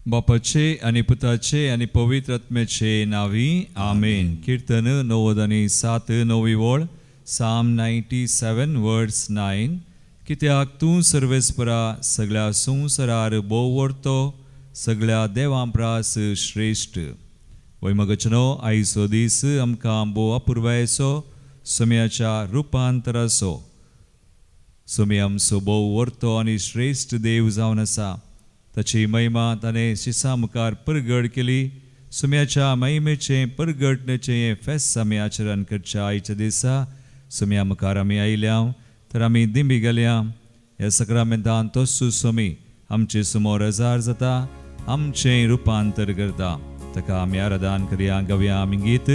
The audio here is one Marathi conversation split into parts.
बापाचे आणि पुताचे आणि पवित्र आत्म्याचे नावी आमेन. कीर्तन 97 9वी ओळ, Psalm 97 verse 9. कित्याक तूं सर्वेस्परा सगळ्या संवसारार बोव व्हरतो, सगळ्या देवां प्रास श्रेष्ठ. वैमगचनो आयचो दीस आमकां बोव अपुर्बायेचो, सोम्याच्या रुपांतराचो. सोमी आमचो बोव व्हरतो आनी श्रेष्ठ देव जावन आसा. ताची महिमा ताणें शिसा मुखार परगट केली. सोम्याच्या महिमेचें परगटणेचें फेस्त आमी आचरण करच्या आयच्या दिसा सोम्या मुखार आमी आयल्या, तर आमी दिंबी गेल्या. ह्या सक्रामेंतान तोच सोमी आमचे समोर हजर जाता, आमचें रुपांतर करता. ताका आमी आराधन करया. गावया आमी गीत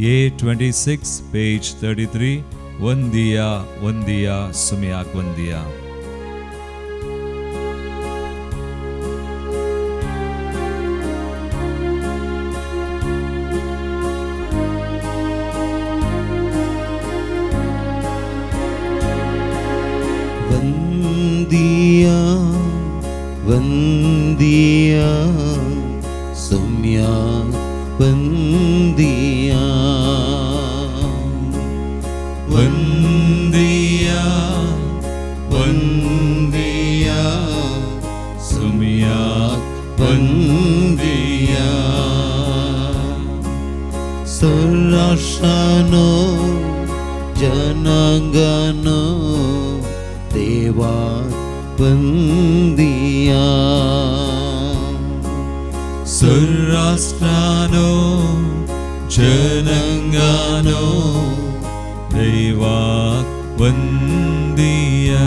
A26 page 33. वंदिया वंदिया सोम्याक वंदिया. वंदिया वंदिया सोम्या वंदिया. वंदिया वंदिया सोम्याक वंदिया. सर्राशानो जनांगानो देवा वंदिया. सर्राष्ट्रानो जनांगानो देवाक वंदिया.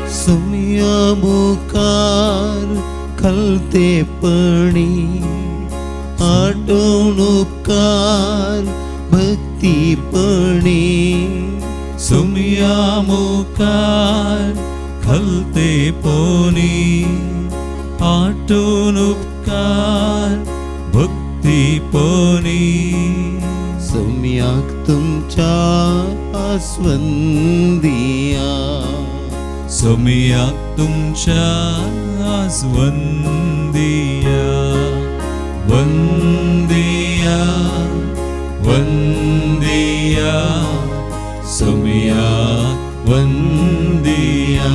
सोम्या मुखार खलतेपणी आठवण उपकार भक्तीपणी. सोम्या मुखार खलतेपणी आठवण उपकार भक्तीपणी. सोम्याक तुमच्या आस्वंदिया. सोम्याक तुमच्या आस्वंदिया. वंदिया वंदिया सोम्याक वंदिया.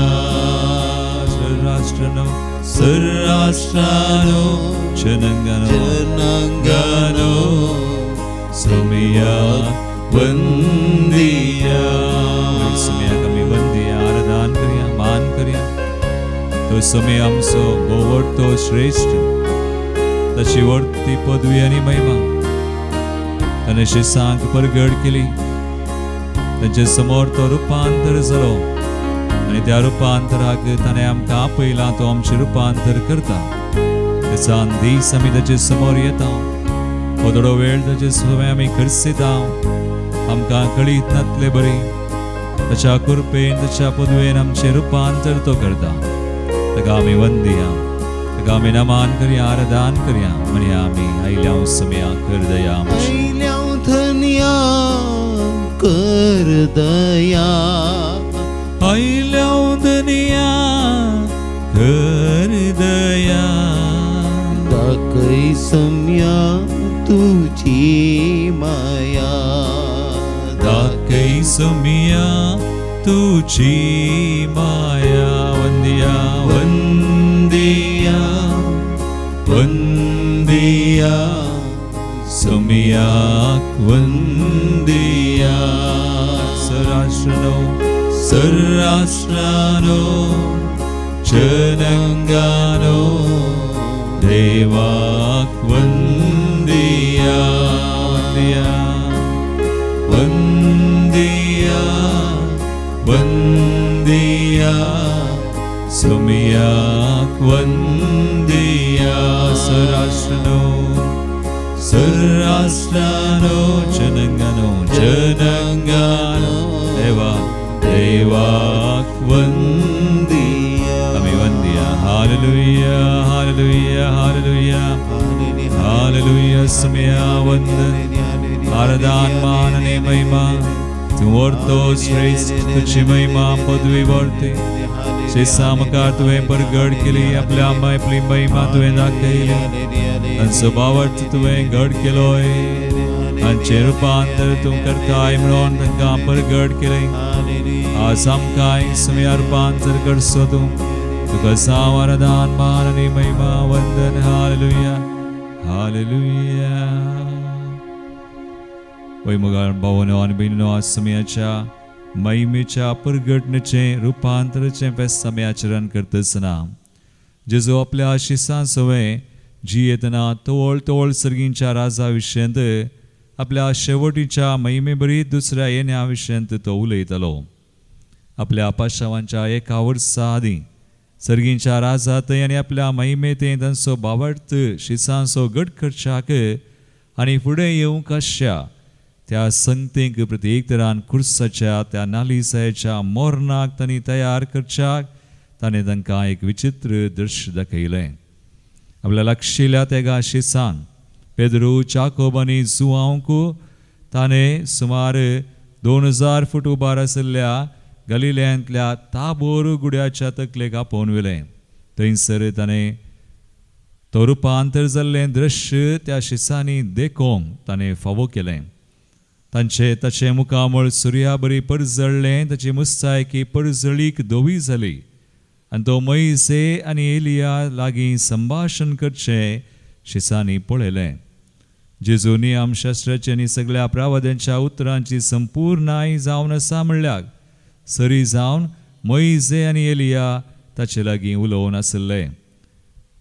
सर्राष्ट्रानो सर्राष्ट्रानो जनांगानो जनांगानो सोम्याक वंदिया. सोम्याक आमी वंदिया आराधन करया, मान करया. तो सोमी आमचो बोव व्हरतो श्रेष्ठ. ताची व्हरती पदवी आनी महिमा ताणें शिसांक परगट केली. ताचे समोर तो रुपांतर जालो आनी त्या रुपांतराक ताणें आमकां आपयलां. तो आमचें रुपांतर करता. दिसान दीस आमी ताचे समोर येता. थोडो वेळ ताचे समोर आमी खर्चिता. आमकां कळीत नातले बरी ताच्या कृपेन ताच्या पदवेन आमचें रुपांतर तो करता. ताका आमी वंदिया, ताका आमी नमान करया, आराधन करया. म्हणया आमी आयल्या सोम्या कर दया. आयल्या धन्या कर दया. आयल्या धन्या कर दया. दाखय सोम्या तुझी माया. दाखय सोम्या तुझी माया. वंदिया वंदिया वंदिया सोम्याक वंदिया. सर्राष्ट्रानो सर्राष्ट्रानो जनांगानो देवाक वंदिया. वंदिया वंदिया सोम्याक वंदिया. सर्राष्ट्रानो सर्राष्ट्रानो जनांगानो जनांगानो देवाक वंदिया. आमी वंदिया. हालेलुया हालेलुया हालेलुया हालेलुया सुमया वंदन आराधन मान आणि महिमा तू वरतो श्रेष्ठ तुझी महिमा पदवी वरते शेसामकार तुवें परगड केली आपल्या आपली महिमा तुवें दाखयली आणि स्वभावार्थ तुवें घड केलोय हांचे रूपांतर तूं करताय म्हणून तांकां परगड केलें आज आमकांय सुमया रूपांतर करचो तूं तुका सांव आराधन मान आनी महिमा वंदन हालेलुया हालेलुया वैमगाळ भावनो आनी भयणीनो आज सुमयाच्या महिमेच्या परगटणेचे रूपांतराचे फेस्त आमी आचरण करता आसतना जेजू आपल्या आशिसां सवय जी येतना तोळ तोळ सर्गींच्या राजा विशयंत आपल्या शेवटीच्या महिमे बरी दुसऱ्या येण्या विशयंत तो उलयतलो आपल्या पाशावांच्या एका वर्सा आदीं सर्गींच्या राजा थंय आनी आपल्या महिमेंत तांचो भावार्थ शिसांचो गट करच्याक आनी फुडें येवंक आसच्या त्या संगतेक प्रत्येक तरान खुर्साच्या त्या नालिसायेच्या मोरणाक तांणी तयार करच्याक ताणें तांकां एक विचित्र दृश्य दाखयलें आपल्या लागशिल्ल्या तेगा शिसांक पेद्रू चाकोब आनी जुआंवकू ताणें सुमार 2000 फूट उबार आशिल्ल्या गलिल्यांतल्या ताबोर गुड्याच्या तकलेक आपोवन व्हेलें थंयसर ताणें तो रुपांतर जाल्लें दृश्य त्या शिसांनी देखूंक ताणें फावो केलें ताचे मुखामळ सुर्या बरी परजळ्ळें ताची मुस्तायकी परजळीक धवी जाली आनी तो मोइसे आनी एलिया लागीं संभाशण करचें शिसांनी पळयलें जेजू नियमशास्त्राची आनी सगळ्या प्रावाद्यांच्या उतरांची संपूर्णाय जावन आसा म्हणल्यार सरी जावन मोइसे आनी एलिया ताचे लागीं उलोवन आसले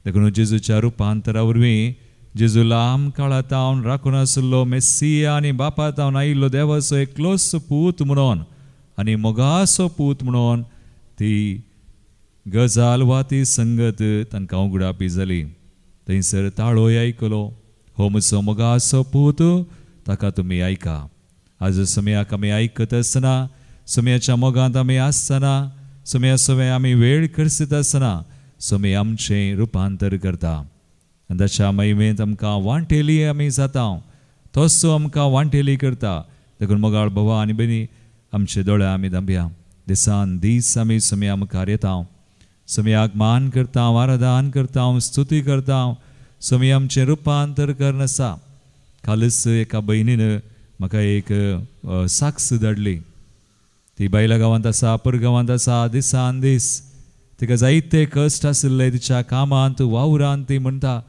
देखून जेजूच्या रुपांतरा वरवीं जेजू लांब काळातावन राखून आशिल्लो मेस्सिया आनी बापातावन आयिल्लो देवाचो एकलोच पूत म्हणून आनी मोगाचो पूत म्हणून ती गजाल वा ती संगत तांकां उगडापी जाली थंयसर ताळोय आयकलो हो म्हजो मोगाचो पूत ताका तुमी आयका आज सुमयाक आमी आयकत आसतना सुमयाच्या मोगांत आमी आसतना सुमया सवय आमी वेळ करसीत आसतना सुमय आमचें रुपांतर करता आनी ताच्या महिमेंत आमकां वांटेली आमी जाता तोच आमकां वांटेली करता देखून मोगाळ भवा आनी भयणी आमचे दोळे आमी धांबया दिसान दीस आमी सुमया मुखार येता सुमयाक मान करता आराधन करता स्तुती करता सुमय आमचें रुपांतर करन आसा कालच एका भयणीन म्हाका एक साक्ष धाडली ती बायला गांवांत आसा परगांवांत आसा दिसान दीस तिका जायते कश्ट आशिल्ले तिच्या कामांत वावरांत ती म्हणटा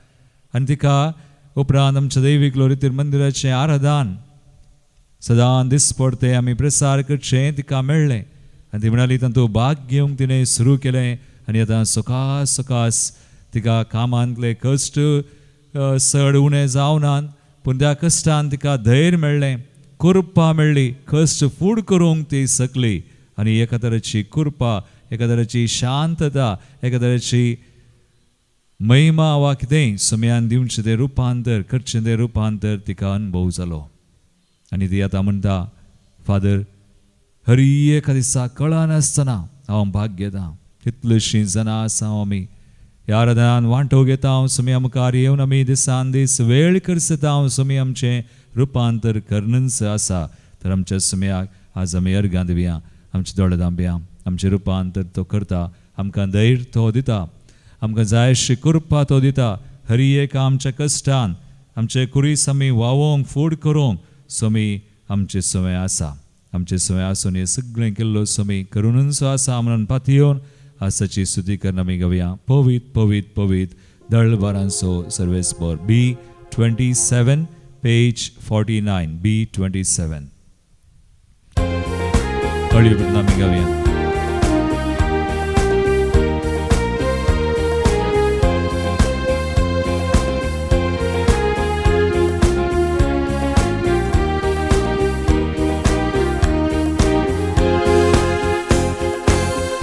आनी तिका उपरांत आमच्या दैवीक लोरितीर मंदिराचें आराधन सदां दिसपडते आमी प्रसार करचें तिका मेळ्ळें आनी ती म्हणाली तातूंत भाग घेवंक तिणें सुरू केलें आनी आतां सकास तिका कामांतले कश्ट चड उणें जावनात पूण त्या कश्टान तिका धैर्य मेळ्ळें कृपा मेळ्ळी कश्ट फूड करूंक ती सकली आनी एका तरेची कृपा एका तरेची शांतता एका तरेची महिमा वा कितेंय सुमयान दिवचें तें रुपांतर करचें तें रुपांतर तिका अनुभव जालो आनी ती आतां म्हणटा फादर हरी एका दिसा कळनासतना हांव भाग घेता कितलींशीं जाणां आसा आमी ह्या आराधनान वांटो घेता हांव सुमया मुखार येवन आमी दिसान दीस वेळ करसता हांव सुमय आमचें रुपांतर करनच आसा तर आमच्या सुमयाक आज आमी अर्गां दिवया आमचे दोळे धांबया आमचें रुपांतर तो करता आमकां धैर्य तो दिता आमकां जाय अशी कृपा तो दिता हरी एक आमच्या कश्टान आमचे कुरीस आमी वावोवंक फूड करूंक सुमी आमचे सवय आसा आमचे सवय आसून हें सगळें केल्लो सुमी करूनच आसा म्हणून पातयेवन आसाची स्तुती करून आमी गावया पवीत पवीत पवीत दळबारांचो सर्वेस्पर B27 पेज 49 B27 कळयो करून आमी गावया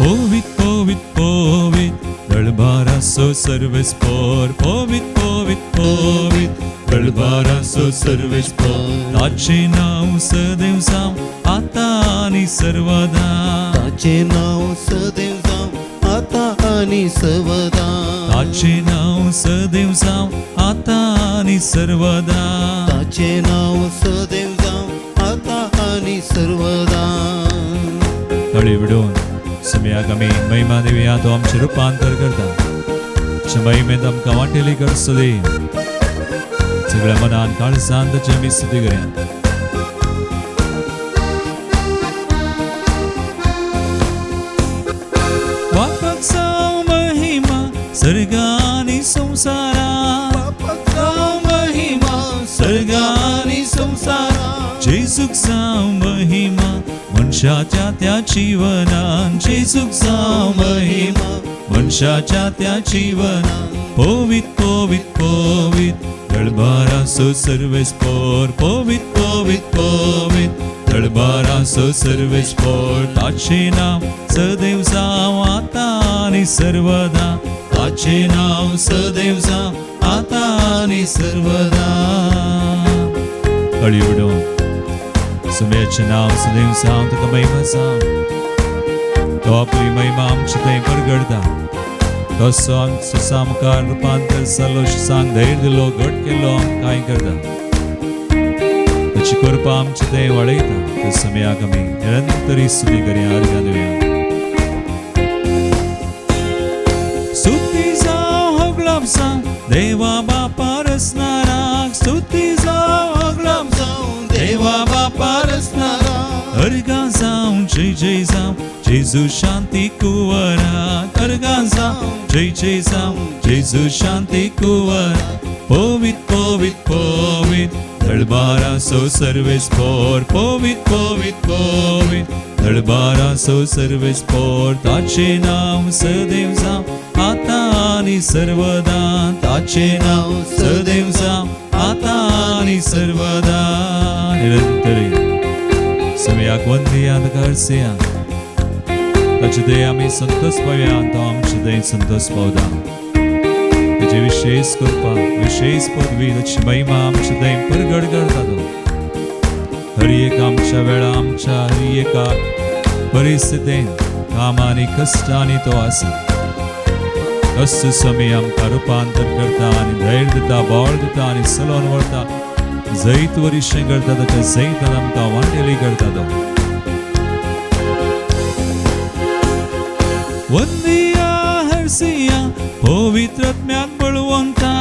Povit, povit, povit, दळबारांचो सर्वेस्पर povit, povit, povit, दळबारांचो सर्वेस्पर ताचें नांव सदैव जावं आतां आनी सर्वदा ताचें नांव सदैव जावं आतां आनी सर्वदा ताचें नांव सदैव जावं आतां आनी सर्वदा ताचे नाव सदैव जावं आता आणि सर्वदा. तळी विडून सुमयाक आमी महिमा दिवया. तो आमचें रुपांतर करता. महिमेंत आमकां वांटेली करसली. सगळ्या मनान काळजान ताची आमी स्तुती करया. बापाक जावं महिमा सर्गानी संसारा. महिमा सर्गानी संसारा. जेजूक जावं महिमा मनशाच्या त्या जीवनान. जेजूक जावं महिमा मनशाच्या त्या जीवनान. पोवीत पोवीत पोवीत दळबाराचो सर्वेस्पोर. पोवीत पोवीत पोवीत दळबाराचो सर्वेस्पोर. ताचें नांव सदैव जावं आता आनी सर्वदा. ताचें नांव सदैव जावं आता आनी सर्वदा. कळी उडोवन सुमयाचें नांव सदैव जावं तुका महिमा जावं. तो आपली महिमा आमचे थंय परगडता. तसो आमचो सामकार रुपांतर जालो सांग धैर्य दिलो घट केलो आमकां कांय करता. ताची कृपा आमचे थंय वाडयता. त्या समयाक आमी निरंतरी स्तुती करया. अर्घ्यां दिवया. स्तुती जावं होगलाप जावं देवा बापा रचणाराक. स्तुती जावं होगलाप जावं देवा बापा रचणारा. अर्घां जावं जय जय जावं जेजू शांती कुंवराक. अर्घां जावं जय जय जावं जेजू शांती कुंवराक. पोवीत पोवीत पोवीत दळबाराचो सर्वेस्पोर. पोवीत पोवीत पोवीत दळबाराचो सर्वेस्पोर. ताचें नांव सदैव जावं आता आनी सर्वदा. ताचें नांव सदैव जावं आता आनी सर्वदा. निरंतरी समयाक वंदया तुका अर्सया. ताचे थंय आमी संतोष पावया. तो आमचे थंय संतोष पावता. ताची विशेष कृपा विशेष पदवी ताची महिमा आमचे थंय परगड करता. तो हर एक आमच्या वेळा आमच्या हर एका परिस्थितीन कामांनी कश्टांनी तो आसा. तसो समय आमकां रुपांतर करता आनी धैर्य दिता बोळ दिता आनी चलोवन व्हरता. जैत वरिश्टें करता. ताच्या जैतान आमकां वांटेली करता. तो वंदिया हर्सिया पवित्रात्म्याक बळवंता.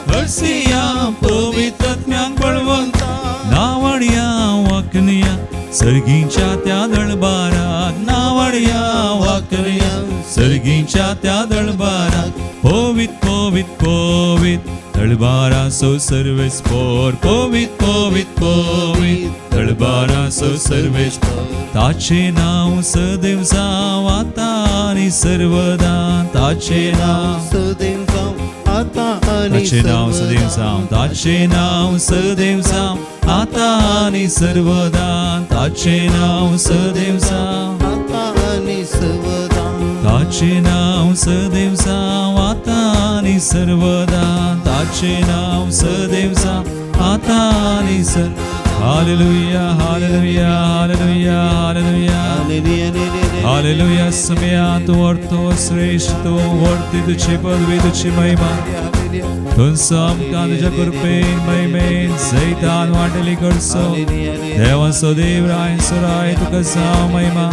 हर्सिया पवित्रात्म्याक बळवंता. नावडया वाकनिया सर्गीच्या त्या दळबाराक. नावडया वाकनिया सर्गीच्या त्या दळबाराक. पोवीत पोवीत पोवीत दळबाराचो सर्वेस्पोर. पोवीत पोवीत पोवीत दळबाराचो सर्वेस्पोर. ताचें नांव सदैव जावं आता आनी सर्वदा. ताचें नांव सदैव जावं आता आणि ताचें नांव सदैव जावं. ताचें नांव सदैव जावं आता आनी सर्वदा. ताचें नांव सदैव जावं आता आणि सर्वदा. ताचें नांव सदैव जावं आता आनी सर्वदा. ताचें नांव सदैव जावं आता आनी सर्वदा. Hallelujah hallelujah hallelujah hallelujah hallelujah. समयात वर्तो श्रेष्ठ तो वर्ती तुझी पदवी तुझी महिमा. तुझं आमकां तुज्या कृपेन महिमेन जैतान वांटेली करचो. देवाचो देव राय सुराय तुका जावं महिमा.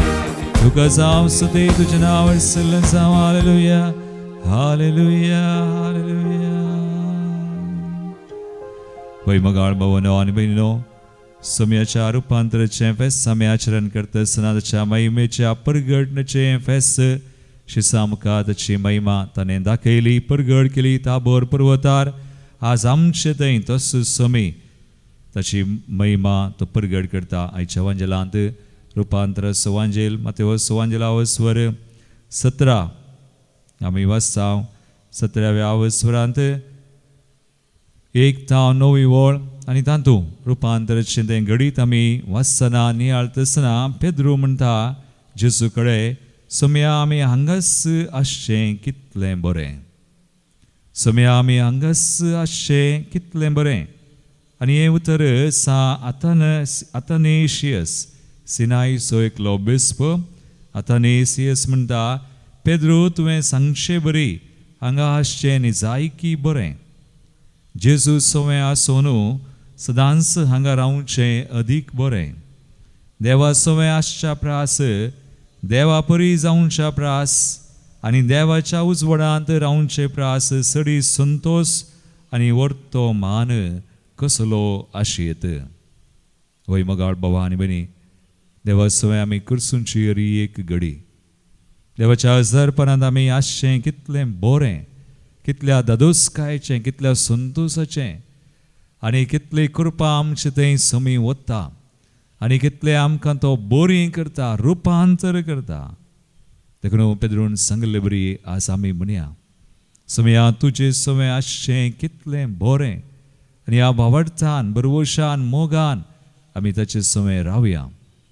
तुका जावं स्तुती. तुजें नांव विसरलें जावं. Hallelujah hallelujah hallelujah. पळय मगाळ भवनो आनी भयणीनो, समयाच्या रुपांतराचें फेस्त आमी आचरण करता आसतना ताच्या महिमेच्या परगडणेचें फेस्त शिसा आमकां ताची महिमा ताणें दाखयली परगड केली ताबोर पर्वतार. आज आमचे थंय तसो समय ताची महिमा तो परगड करता. आयच्या वांजेलांत रुपांतर सुवांजेल मातेवस सुवांजेला वस्वर 17 आमी वाचता. 17व्या वस्वरांत एक ताव नवी वळ आनी तातूं रुपांतराचें तें घडीत आमी वाचतना नियाळता आसतना पेद्रू म्हणटा जेजू कडेन, समया आमी हांगास आसचें कितलें बरें. समया आमी हांगास आसचें कितलें बरें. आनी हें उतर अथानेशियस सिनायचो एकलो बिस्प अथानेसियस म्हणटा, पेद्रू तुवें सांगचें बरी हांगा आसचें न्ही जायकी बरें. जेजू सवय आसोन सदांच हांगा रावचें अदीक बरें. देवा सवय आसच्या प्रास, देवा परी जावच्या प्रास आनी देवाच्या उजवडांत रावचे प्रास सडी संतोष आनी वर्तो मान कसलो आशेत. वय मगाळ बाबा आनी बनी, देवा सवय आमी करसूंची अरी एक घडी. देवाच्या हजरपणांत आमी आसचें कितलें बरें, कितल्या दादोसकायचें, कितल्या संतोशाचें आनी कितली कृपा आमचे थंय समी वता आनी कितले आमकां तो बरी करता, रुपांतर करता. देखून पेद्रून सांगले बरी आज आमी म्हणया, समया तुजें सवय आसचें कितलें बरें आनी ह्या भावार्थान बरवशान मोगान आमी ताचे सवय रावया.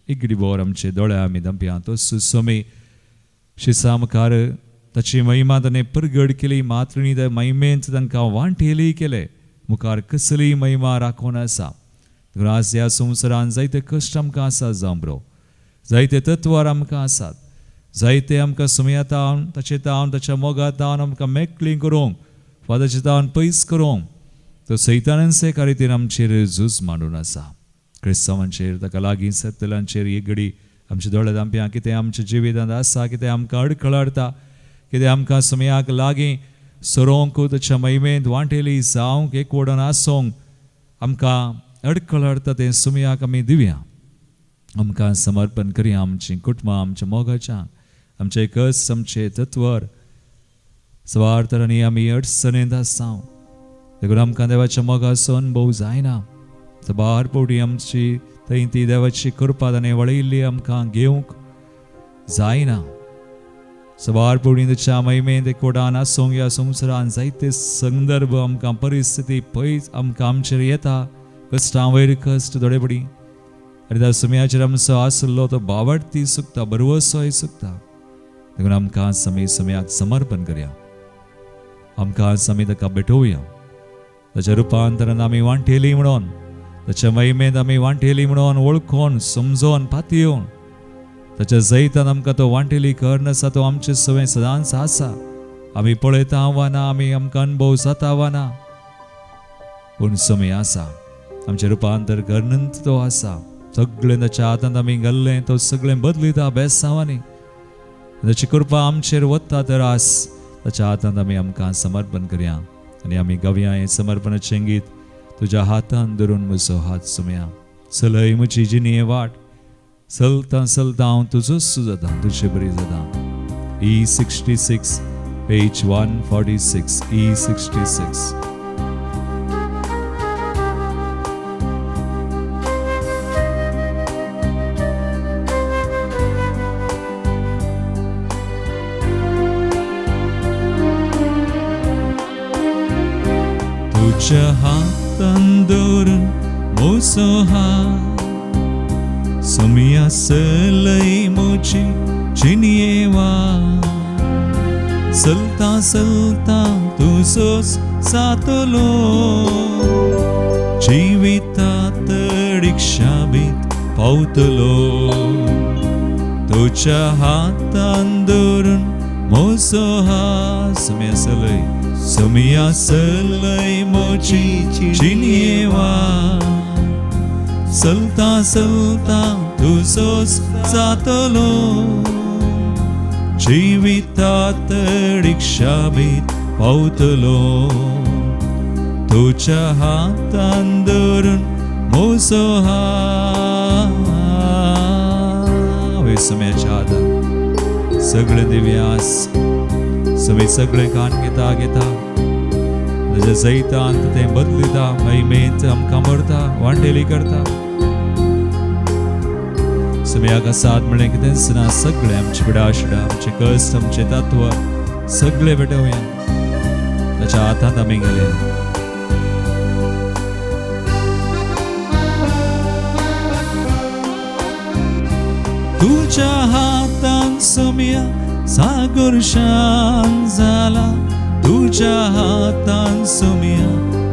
एक घडी बोर आमचे दोळे आमी धांपया. तो समय शिसामकार ताची महिमा ताणें परगड केली, मात्रिणी त्या महिमेंत तांकां वांटेली केले. मुखार कसली महिमा राखून आसा. आज ह्या संवसारान जायते कश्ट आमकां आसा जावं बरो, जायते तत्वार आमकां आसात, जायते आमकां समयतावन ताचे तावन ताच्या मोगा तावन आमकां मेकळी करूंक वा ताचे तावन पयस करूंक तो सैतानाचे रितीन आमचेर झूज मांडून आसा. क्रिस्तांवांचेर ताका लागीं सत्तलांचेर एक घडी आमचे दोळे धांपया. कितें आमच्या जिवितांत आसा, कितें आमकां अडखळाडटा, कितें आमकां समयाक लागीं सरोंक ताच्या महिमेंत वांटेली जावंक एक वडोन आसोंक आमकां अडखळाडटा तें समयाक आमी दिवया. आमकां समर्पण करया आमचीं कुटुंबां, आमच्या मोगाच्या, आमचे कस, आमचे तत्वर स्वार्थ आनी आमी अडचणेंत आसा. देखून आमकां देवाच्या मोगाचो अनुभव जायना. बार पोटी आमची थंय ती देवाची कृपा ताणें वळयल्ली आमकां घेवंक जायना. सवार पोटी ताच्या महिमेंत एकवटान आसूंक ह्या संवसारान जायते संदर्भ आमकां परिस्थिती पयस आमकां आमचेर येता. कश्टां वयर कश्ट दोळेपडी आनी त्या समयाचेर आमचो आसलो तो बावडती सुकता, बरवसोय सुकता. देखून आमकां समयाक समर्पण करया. आमकां आमी ताका भेटोवया. ताच्या रुपांतरान आमी वांटेली म्हणून, ताच्या महिमेंत आमी वांटेली म्हणून वळखून समजोन पातयेवन ताच्या जैतान आमकां तो वांटेली कर्ण आसा तो आमचे सवय सदांच आसा. आमी पळयता वा ना, आमी आमकां अनुभव जाता वा ना, पूण समय आसा. आमचे रुपांतर करणंत तो आसा. सगळें ताच्या हातांत आमी घाल्लें तो सगळें बदलिता बेसांवांनी. ताची कृपा आमचेर वता तर आस ताच्या हातांत आमी आमकां समर्पण करया आनी आमी गावया हें समर्पणाचें गीत. तुज्या हातान धरून म्हजो हात सुमया. चलय म्हजी जिणी वाट, चलता चलता हांव तुजोच जाता, तुजे बरी जाता. E66 page 146 E66. तुझ्या हातान धरून म्हजो हात, समया चलय म्हजी जिणये वाट. चलता चलता तुजोच जातलो, जिवितात रिक्षाबीत पावतलो. तुझ्या हातान धरून म्हजो हात, समया चलय म्हजी जिणये वाट. चलता चलता तुजोच जातलो, जिवितात रिक्षाबीत पावतलो. तुझ्या हातान धरून म्हजो हात. समयाच्या हातान सगळें दिव्यास समी सगळें कान घेता घेता ताच्या जैतांत तें बदलिता, महिमेंत आमकां भरता, वांटेली करता. समयाक आसात म्हणलें कितेंच ना. सगळें आमचे पिडाशिडा, आमचे कश्ट, आमचे तत्व सगळें भेटोवया. ताच्या हातांत आमी घालया. तुझ्या हातान समया सागर शांत जाला. तुझ्या हातान समया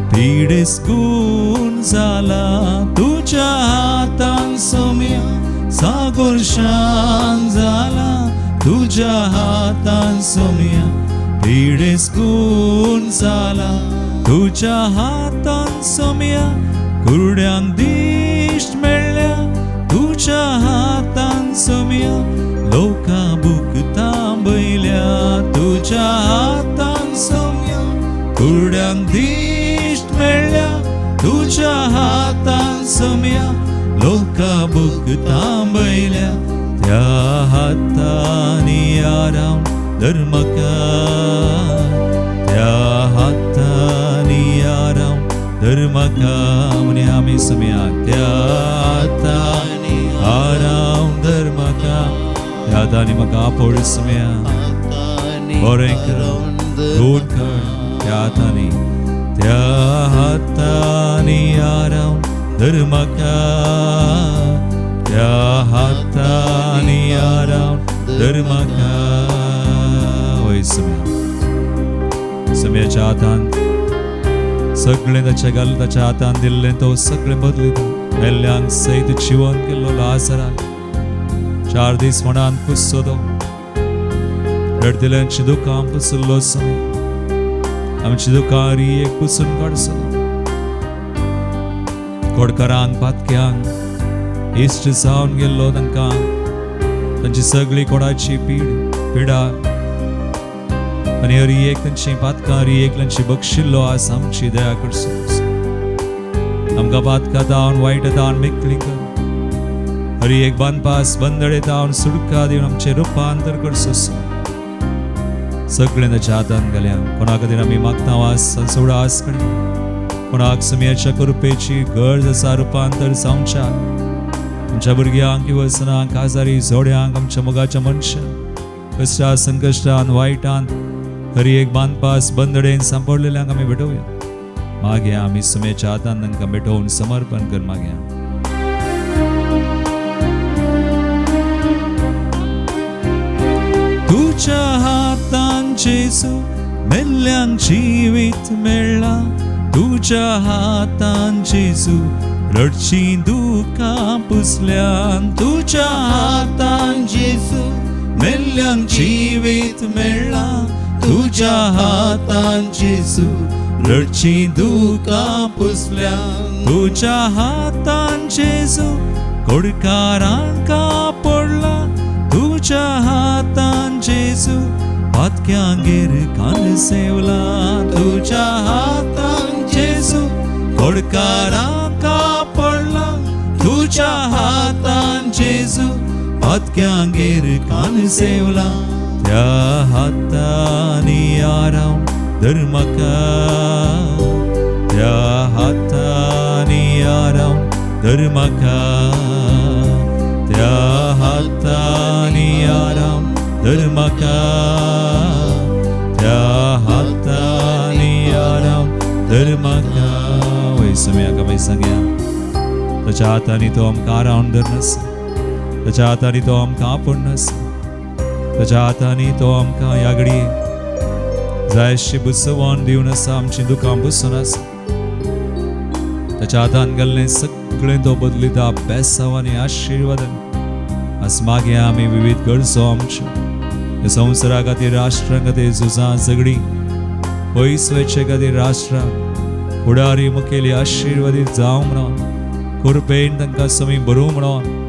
पिडेस गुण जाला. तुझ्या हातान समया सागर शांत जाला. तुझ्या हातान समया पिडेस गुण जाला. तुझ्या हातान सोम्या कुरड्यांक दिश्ट मेळ्ळ्या तुझ्या हातान सोम्या लोकां भुकतां बैल्या तुझ्या हातान सोम्या कुरड्यांक दिश्ट मेळ्ळ्या तुझ्या हातान सोम्या लोकां भुकतां बैल्या त्या हातांनी आराम धर्मका त्या हातांनी आराम धर्मका म्हणे आमी सोम्या त्या हातांनी आराम धर्मका त्या हातांनी म्हाका आपोळ सोम्या बरें कर गोड कर त्या हातांनी आराम धर्मका त्या हातांनी आराम धर्मका वय सम्याच्या हातान सगळें ताच्या हातान दिल्लें तो सगळें बदलिता मेल्ल्यांक सैत जिवन केल्लो लाजराक 4 दीस म्हणान कुस्सो तो रडदिल्यांची दुकां पुसुल्लो समय आमची दुकां एक पुसून काडसो कोडकारांक पातक्यांक इश्ट जावन गेल्लो तांकां तांची सगळी कोणाची पिडा आनी हर एक तांची पातकां हर एक तांची बक्षिल्लो आसा आमची दया करसो आमकां पातकां दावन वायट दावन मेकळी कर हर एक बांदपास बंदडे दावन सुडका दिवन आमचें रुपांतर करसो सगळें ताच्या हातान घाल्या कोणा खातीर आमी मागता वास सोडा आस करी कोणाक सम्याच्या कृपेची गरज आसा रुपांतर जावच्या आमच्या भुरग्यांक वसनांक आजारी जोड्यांक आमच्या मोगाच्या मनशांक कश्टां संकश्टान वायटान हर एक बांदपास बंदडेन सांपडलेल्यांक आमी भेटोवया मागया आमी सम्याच्या हातान तांकां भेटोवन समर्पण कर मागया तुझ्या हातान जेजू मेल्ल्यांक जिवीत मेळ्ळा तुझ्या हातान जेजू रडची दुकां पुसल्यान तुझ्या हातान जेजू मेल्ल्यांक जिवीत मेळ्ळा तुझ्या हातान जेजू रडची दुकां पुसल्यान तुझ्या हातान जेजू कोडकारांक पडला तुझ्या हातान जेजू पातक्यांगेर कान सेवला तुझ्या हातान जेजू कोडकारांक पडला तुझ्या हातान जेजू पातक्यांगेर कान सेवला त्या हातांनी आराम धर्मका त्या हातांनी आराम धर्मका त्या हातांनी आराम धर्मका त्या हातांनी आराम धर्मका वय सम्याका वय सांगया ताच्या हातांनी तो आमकां आराम धरनास ताच्या हातांनी तो आमकां आपणनास ताच्या हातांनी तो आमकां ह्या घडये जायशी बुसवण दिवन आसा आमची दुकां बुसून आसा ताच्या हातान घाल्लें सगळें तो बदलिता बेसांव आनी आशिर्वादान आज मागे आमी विविध गरजो आमच्यो संवसारा खातीर राष्ट्रा खातीर झुजां झगडी पयस वयचे खातीर राष्ट्रां फुडारी मुखेली आशिर्वादीत जावं म्हणून कृपेन तांकां समी बरूं म्हणून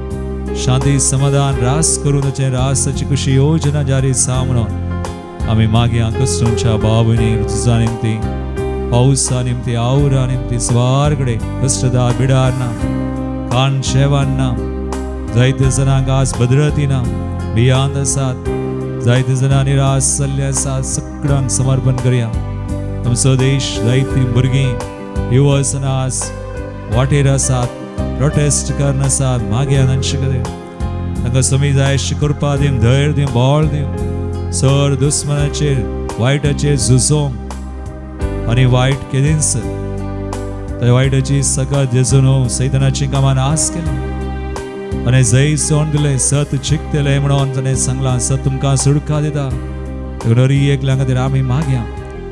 शांती समाधान रास करून ताचे रासाची खुशी योजना जारी जावं म्हणून आमी मागे कश्टांच्या बाबणी झुजां निमती पावसा निमती आवरा निमती स्वारकडे कष्टदार बिडार ना कान शेवान ना जायते जनांक आज भद्रती ना भियांत आसात जायते जना निराश जाल्ले आसात सगळ्यांक समर्पण करया आमचो देश जायतीं भुरगीं युवसन आज वाटेर आसात प्रोटेस्ट करन आसात मागे तांचे कडेन तांकां समी जायशी करपा दिवन धैर्य दिवन बोळ दिवन सर दुस्मनाचेर वायटाचेर झुजोवंक आनी वायट केदींच त्या वायटाची सगळ्यात जेजून सैतानाची कामां नास केली आनी जय सोन दिलें सत चिकतलें म्हणून ताणें सांगलां सत तुमकां सुडका दिता दर एकल्या खातीर आमी मागया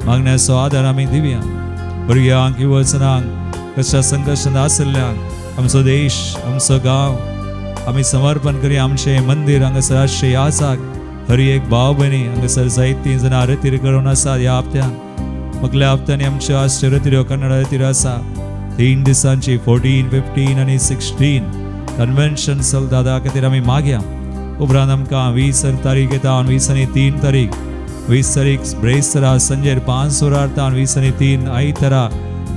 मागण्याचो आदार आमी दिवया भुरग्यांक युवजनांक कश्ट संकश्टांत आशिल्ल्यांक आमचो देश आमचो गांव आमी समर्पण करया आमचें मंदीर हांगासर आसचें यासाक हर एक भाव भयणी हांगासर जायतीं जाणां रतीर करून आसात ह्या हप्त्यान मगल्या हप्त्याने आमच्या आश्चर्य कन्नड येतील आसा 3 दिसांची 14, 15 आणि 16 कन्व्हेन्शन चल दादा खातीर आमी मागया. उपरांत आमकां 20 तारीख येता, 20 आनी 3 तारीख, 20 तारीख ब्रेस्तरा संजेर 5 वरां 20 आनी 3 आयतारा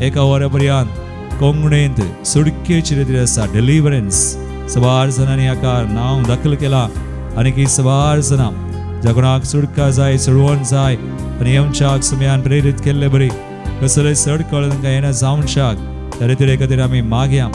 1 वरा पर्यंत कोंगणेंत सुडकेची रिती आसा डिलिव्हरन्स. सवार जणांनी हाका नांव दाखल केला आनी की सवार जाणां ज्या कोणाक सुडका जाय, सोडवण जाय आनी येवच्याक सुमयान प्रेरीत केल्ले बरी कसले सडकळ तांकां येना जावंक शाक त्या रितीरे खातीर आमी मागया.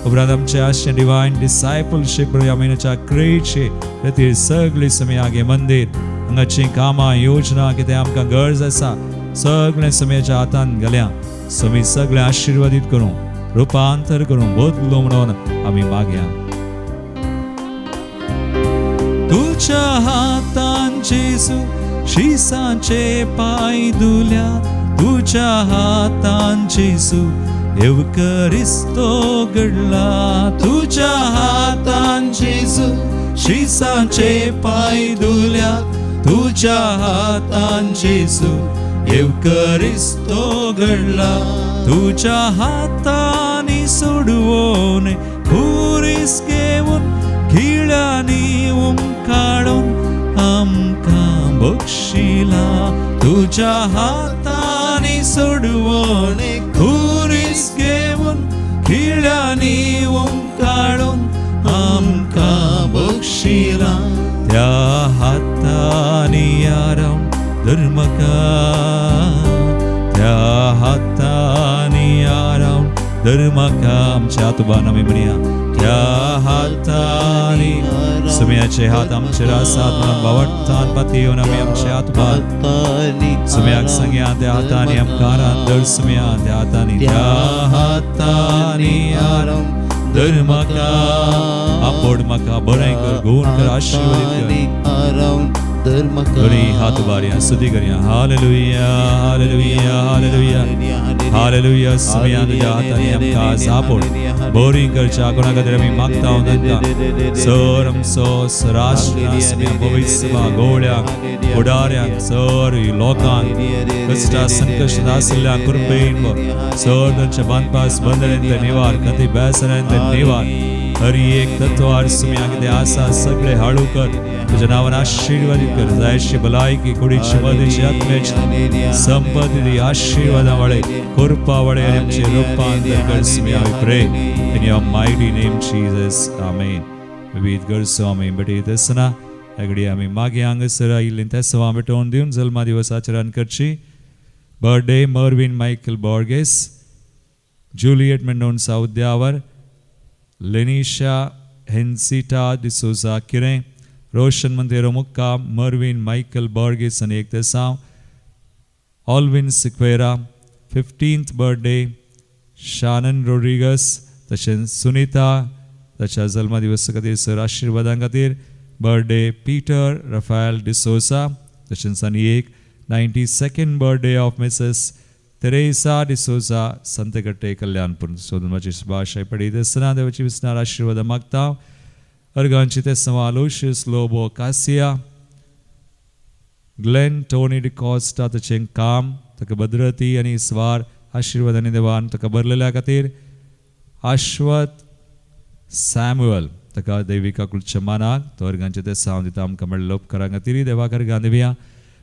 उपरांत आमचे आशे डिवायन डिसायपलशीप ह्या म्हयन्याच्या क्रेचे रितीर सगळी सुमयागे मंदीर हांगाची कामां योजना कितें आमकां गरज आसा सगळें सुमयाच्या हातांत घाल्या. सुमी सगळें आशिर्वादीत करूं, रुपांतर करूं, बदलो म्हणून आमी मागया. तुझ्या हातान जेजू शिसाचे पाय दुल्या, तुझ्या हातान जेजू एवकरिस्तो घडला. तुझ्या हातान जेजू शिसाचे पाय दुल्या, तुझ्या हातान जेजू एवकरिस्तो घडला. तुझ्या हातानी सोडवून खुरीस घेऊन खिळ्यांनी उमकाडून आमकां बक्षिला. तुझ्या हातानी सोडवून खुरीस घेऊन खिळ्यांनी उमकाडून आमकां बक्षिला. त्या हातानी आराम धर्मका, त्या हातानी आराम धर्मका. आमच्या हातून आमी म्हणया त्या हातानी सुमयाचे हात आमचेर आसात म्हणून बावटतान पाती येवन आमी आमच्या हातून सुमयाक सांगया त्या हातानी आमकां आराम दर सुमया त्या हातानी, त्या हातानी आराम धर्मका. आपोड म्हाका बरें कर, गुण कर, आशीर्वादीत कर. दोनी हात उबारया, स्तुती करया. Hallelujah hallelujah hallelujah hallelujah. Somaiya तुज्या हातांनी आमकां सापोड बरी करच्या कोणा खातीर आमी मागता तांकां सर आमचो राष्ट्र सुमया पवित्र सभा गोवळ्यांक फुडाऱ्यांक सर लोकांक कश्टा संकश्ट आशिल्ल्यांक कृपेन सर तांच्या बांदपास बंदरांतले निवार खाती बेसरांतले निवार हर एक तत्वार सुमया कितें आसा सगळे हाळू कर. तुझ्या नावान आशीर्वादीत कर. जायशी भलायकी कुडीची मदीची आत्म्याची संपत्ती आशीर्वादा वळे कृपा वळे आनी आमचे रुपांतर कर. सुमया we pray in your mighty name Jesus amen. विविध गरजो आमी भेटयत आसतना ह्या घडये आमी मागे हांगासर आयिल्लीं त्या सवा भेटोवन दिवन जल्मा दिवस आचरण करची. Birthday Mervin Michael Borges, Juliet Mendonsa Udyavar, Lenisha Hensita D'Souza Kirem, Roshan मंदिरो मुक्काम मर्विन मायकल बॉर्गेस आनी 1 तेसांव, Alwin Sequeira 15th birthday Shannon Rodrigues, तशेंच सुनीता ताच्या जल्मा दिवसा खातीर सर आशिर्वादां खातीर. बर्थडे पीटर राफाएल डिसोसा, तशेंच आनी एक 92nd birthday of Mrs Teresa D'Souza Santhekatte Kalyanpur. सोदून सुभाषाय पडयत आसतना देवाची विस्तार आशिर्वादां मागता. अर्गांची ते समालोशियस लोबो कासिया, ग्लेन टोनी डिकॉस्टा ताचें काम ताका भद्रती आनी स्वार आशिर्वादांनी देवान ताका भरलेल्या खातीर. आश्वत सॅम्युअल ताका दैविका कुलच्या मानाक तो अर्गांचे ते साव दिता आमकां मेळिल्लो उपकारा खातीर देवाक अर्गां दिवया.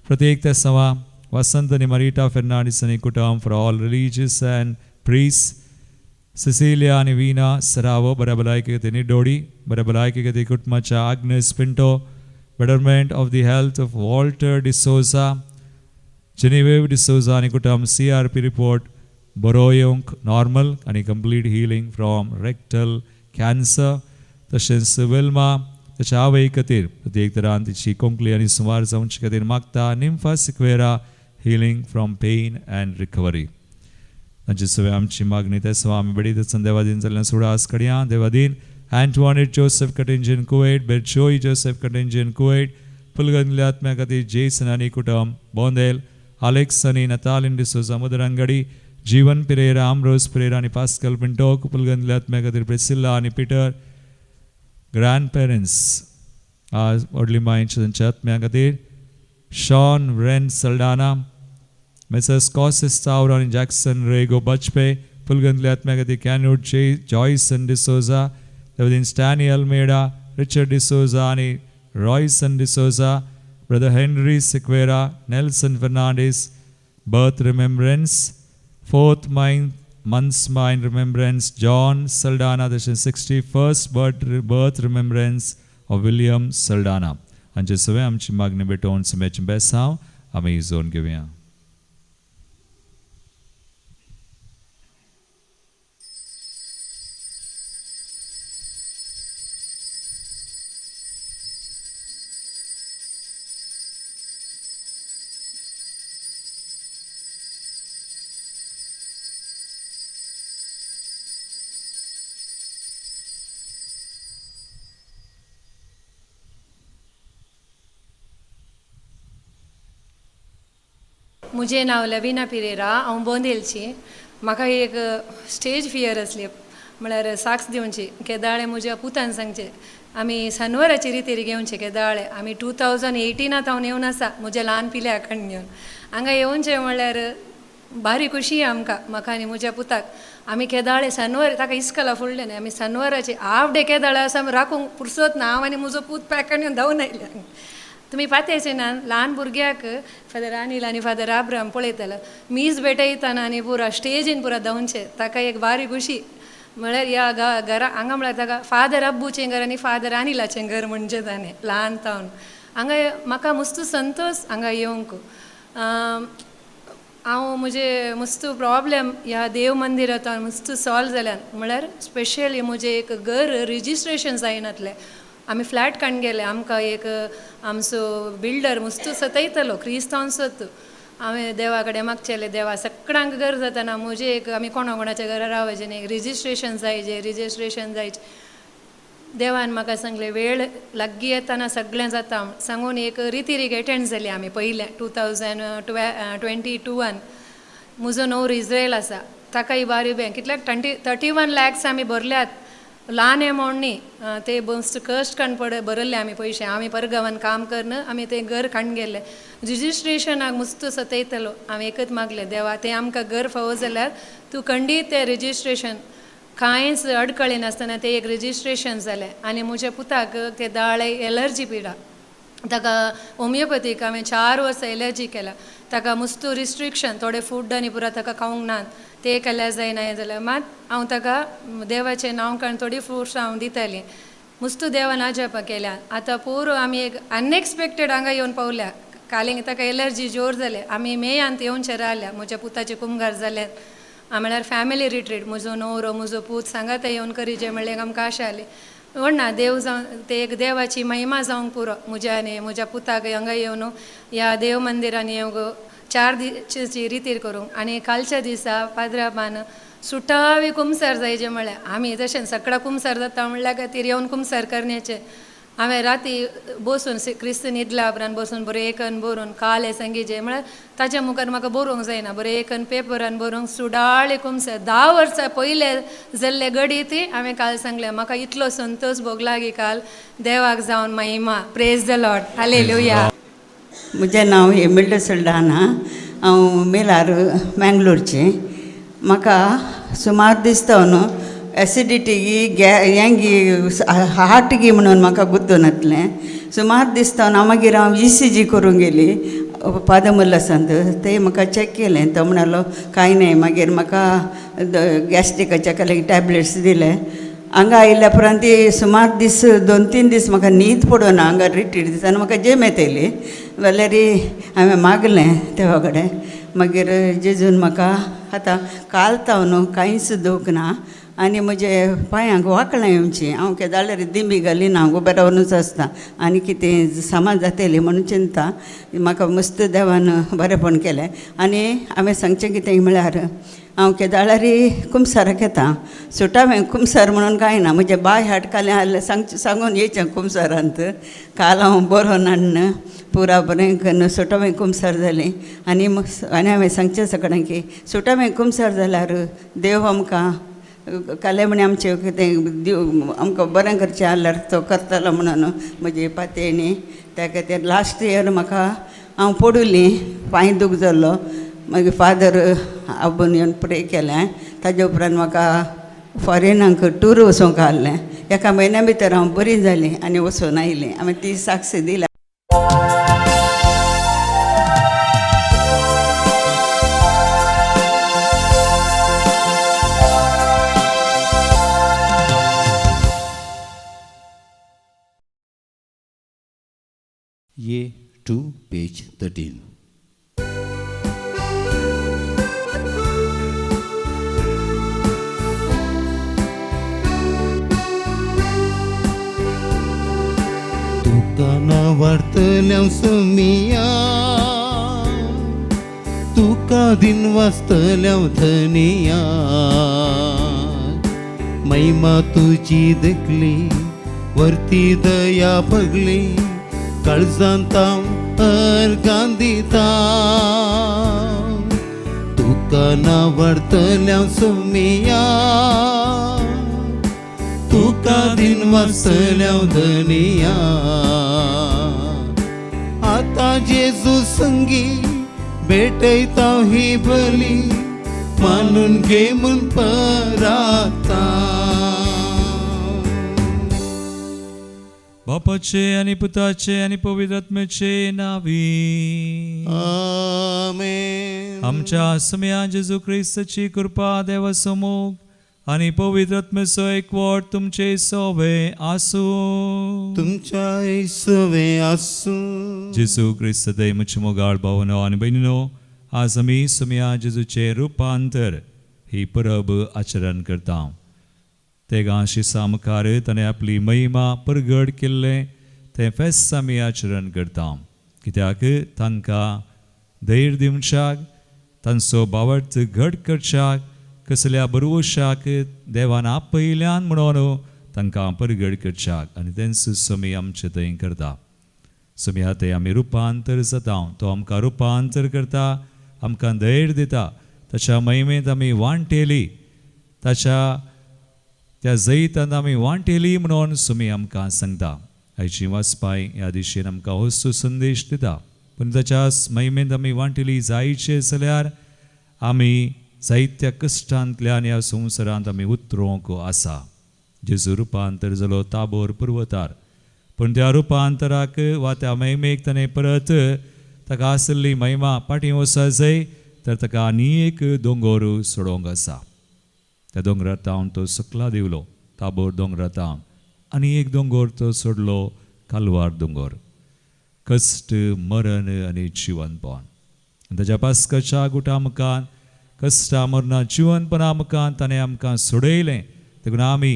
प्रत्येक ते सवा वसंत आनी मारिटा फेर्नांडीस आनी कुटुंब for all religious and priest, Sicilia आनी वीना सरावो बऱ्या भलायकी खातीर निडोडी, बऱ्या भलायकी खातीर कुटुंबाच्या Agnes Pinto, betterment of the health of Walter D'Souza, Genevieve D'Souza आनी कुटुंब CRP रिपोर्ट बरो येवंक नॉर्मल आनी complete healing from rectal cancer. तशेंच वेल्मा ताच्या आवय खातीर प्रत्येक तरान तिची कोंकली आनी सुमार जावचे खातीर मागता. Nympha Sequeira healing from pain and recovery. तांचे सगळे आमची मागणी त्या सवा आमी बडी दचन देवादीन जाल्ल्यान सुडास कड्या. देवादीन एंटवानेट जोसेफ कटेंजन कुवेट, बेरचोई जोसेफ कटेंजन कुवेट, पुलगंदल्या आत्म्या खातीर जेसन आनी कुटुंब बोंदेल, आलेक्स आनी नतालिन डिसोजा मुदरंगडी, जीवन पिरेरा, आमरोज पिरेरा आनी पास्कल पिंटोक, पुलगंदल्या आत्म्या खातीर प्रिसिल्ला आनी पिटर. ग्रँड पेरेंट्स आज व्हडली मायेच्या तांच्या आत्म्या खातीर. Shaun Ren Saldanha, Messrs. Cossis Tauran, Jackson, Rego, Bachpe, Pulgandli Atmagati, Canute, Joyce and D'Souza, Within Stanley Almeida, Richard D'Souza, and Royce and D'Souza, Brother Henry Sequeira, Nelson Fernandez, birth remembrance, fourth month's mind remembrance, John Saldana, this is 61st birth remembrance of William Saldana. And just so I'm Chimagni Beton Semech Bessau, Amazon Givia. मुझे नाव लविना पिरेरा हांव बोंदेलची म्हाका एक स्टेज फियर असली म्हळ्यार साक्स दिवची केदाळे म्हज्या पुतान सांगचे आमी सनवराची रितीर घेवचे केदाळे आमी 2018 हांव येवन आसा म्हज्या ल्हान पिल्याक घेवन हांगा येवचे म्हळ्यार भारी खुशी आमकां म्हाका आनी म्हज्या पुताक आमी केदाळे सनवर ताका इस्कला फुडले न्ही आमी सनवराचे हाफ डे केदाळे आसा राखूंक पुरसत ना हांव आनी म्हजो पूत पॅकान येवन धांवन आयल्या तुमी पातयचे ना ल्हान भुरग्याक फादर अनिल आनी फादर आब्राम पळयतालो मीस भेटयतना आनी पुरा स्टेजीन पुरा धांवचे ताका एक बारी खुशी म्हळ्यार ह्या घरा हांगा म्हळ्यार ताका फादर अब्बूचें घर आनी फादर अनिलाचें घर म्हणजे ताणें ल्हान तावन हांगा म्हाका मस्त संतोश हांगा येवंक हांव म्हजे मस्त प्रॉब्लेम ह्या देव मंदिरांत मस्त सॉल्व जाल्यान म्हळ्यार स्पेशली म्हजें एक घर रिजिस्ट्रेशन जायनातलें आमी फ्लॅट काडून गेले आमकां एक आमचो बिल्डर मस्त सतयतलो क्रिस्तांवसत हांवें देवा कडेन मागचेलें देवा सगळ्यांक घर जाताना म्हजें एक आमी कोणाच्या घरा रावचें न्ही रिजिस्ट्रेशन जायचें देवान म्हाका सांगलें वेळ लागीं येताना सगळें जाता सांगून एक रितीरीक एटेंड जाली आमी पयलें 2022 म्हजो न्हवरो इज्रायल आसा ताकाय बारी बँक कितल्याक 31 lakhs आमी भरल्यात ल्हान अमावंट न्ही ते मस्त कश्ट काडून भरले आमी पयशे आमी परगांवान काम करना आमी तें घर काडून गेले रिजिस्ट्रेशनाक मस्त सतयतलो हांवें एकच मागलें देवा तें आमकां घर फावो जाल्यार तूं खंडीत तें रिजिस्ट्रेशन कांयच अडकळी नासतना तें एक रिजिस्ट्रेशन जालें आनी म्हज्या पुताक ते दाळे एलर्जी पिडा ताका होमिओपॅथीक हांवें 4 वर्सां एलर्जी केला ताका मस्त रिस्ट्रिक्शन थोडे फूड आनी पुरा ताका खावंक नात ते केल्यार जायना जाल्यार मात हांव ताका देवाचें नांव काडून थोडी फ्रुट्स हांव दितालीं मस्त देवान आजपा केल्या आतां पुरो आमी एक अनएक्सपेक्टेड हांगा येवन पावल्या कालींग ताका एलर्जी जोर जाले आमी मेयांत येवनशे रावल्या म्हज्या पुताचे कुमगार जाले म्हळ्यार फॅमिली रिट्रीट म्हजो न्हवरो म्हजो पूत सांगात येवन करी जे म्हणल्यार आमकां आशा आली ना देव जावन ते एक देवाची महिमा जावंक पुरो म्हज्या आनी म्हज्या पुताक हांगा येवन ह्या देव मंदिरान येवंक 4 दिसाची रितीर करूंक आनी कालच्या दिसा पाद्राबान सुटावी कुमसार जायचे म्हळ्यार आमी तशें सकाळ कुमसार जाता म्हणल्या खातीर येवन कुमसार करण्याचे हांवें राती बसून क्रिस्त न्हिदल्या उपरांत बसून बरें एकन बरोवन काले संगीचे म्हळ्यार ताच्या मुखार म्हाका बरोवंक जायना बरें एकन पेपरान बरोवंक सुडाळे कुमसार 10 वर्सां पयले जाल्ले घडी ती हांवें काल सांगलें म्हाका इतलो संतोश भोगला की काल देवाक जावन महिमा प्रेज द लॉर्ड हालेलुया म्हजें नांव एमिल्डा सल्डाना हांव मेलार मँगलोरचें म्हाका सुमार दिसता न्हू एसिडिटी हेंगी हार्ट म्हणून म्हाका गुंतून येतलें सुमार दिसता हांव मागीर हांव ECG करूंक गेली पादमुल्लासांत ते म्हाका चॅक केलें तो म्हणलो कांय न्हय मागीर म्हाका गॅस्ट्रिकाचे केले टॅबलेट्स दिले हांगा आयिल्ल्या उपरांत ती सुमार दीस 2-3 दीस म्हाका न्हीद पडना हांगा रिट्रीट दिसाना म्हाका जेम येतली जाल्यार हांवें मागलें देवा कडेन मागीर जेजून म्हाका आतां काल ताव न्हू कांयच दूख ना आनी म्हजे पांयांक वांकलां येवचीं हांव केदाळ्यार दिमी घालीना हांव बरें रावनूच आसता आनी कितें सामान जातलें म्हणून चिंता म्हाका मस्त देवान बरेंपण केलें आनी हांवें सांगचें कितें म्हळ्यार हांव केदाळ्यार कुमसाराक येता सुटावें कुमसार म्हणून कांय ना म्हजें बाय हाडकालें आसलें सांगून येचें कुमसारांत काल हांव बरो नाडन पुरा बरें करून सुटावें कुमसार जालें आनी हांवें सांगचें सगळ्यांक की सुटावें कुमसार जाल्यार देव आमकां काले म्हणे आमचें कितें दिव आमकां बरें करचें जाल्यार तो करतलो म्हणून म्हजी पातयणी त्या खातीर लास्ट इयर म्हाका हांव पडुली पांय दूख जाल्लो मागीर फादर आबून येवन प्रे केलें. ताजे उपरांत म्हाका फॉरेनाक टूर वचोंक आहलें. एका म्हयन्या भितर हांव बरी जाली आनी वचून आयलें. हांवें ती साक्ष दिल्या. ये टू पेज 13. तुका नावार्तल्या सुमिया, तुका दिन वाचतल्या धनिया, महिमा तुझी देखली वरती दया पगली, काळजांतां अर्गां दिता. तुका नावार्तल्या सुमिया, तुका दिन वाचतल्या धनिया. आतां जेजू संगी भेटयता ही बली, मानून घे म्हूण पराता. बापाचे आणि पुताचे आणि पवित्र आत्म्याचे नावी. आमेन. आमच्या समया जेजू ख्रिस्ताची कृपा देवासमोर आणि पवित्र आत्म्याचो एकवट तुमचे सोबे आसू. तुमच्या सवे आसू. जेजू ख्रिस्त दय मुझे मोगाळ भावनो आणि बहिणीनो, आज आम्ही समया जेजूचे रुपांतर ही परब आचरण करता. तेगांशी सामकार ताणें आपली महिमा परगड केल्ले तें फेस्त आमी आचरण करता. कित्याक तांकां धैर्य दिवच्याक, तांचो बावट घट करच्याक, कसल्या बरवशाक देवान आपयल्यान म्हणून तांकां परगड करच्याक आनी तेंच समी आमचे थंय करता. समया ते आमी रुपांतर जाता. तो आमकां रुपांतर करता, आमकां धैर्य दिता. ताच्या महिमेंत आमी वांटेली, ताच्या त्या जैतान आमी वांटेली म्हणून सुमी आमकां सांगता. आयची वाचपाय ह्या दिशेन आमकां होसो संदेश दिता. पूण ताच्या महिमेंत आमी वांटेली जायचे जाल्यार आमी जायत्या कश्टांतल्यान ह्या संवसारांत आमी उतरूंक आसा. जेजू रुपांतर जालो ताबोर पर्वतार, पूण त्या रुपांतराक वा त्या महिमेक ताणें परत ताका आसली महिमा फाटीं वचूंक जाय, तर ताका आनी एक दोंगर सोडोवंक आसा. त्या दोंगरांत तो सकला देवलो, ताबोर दोंगरांत, आनी एक दोंगर तो सोडलो, कालवार दोंगर. कश्ट, मरण आनी जिवनपण. ताच्या पास्काच्या गुटा मुखार कश्टा मरणा जिवनपणा मुखार ताणें आमकां सोडयलें. देखून आमी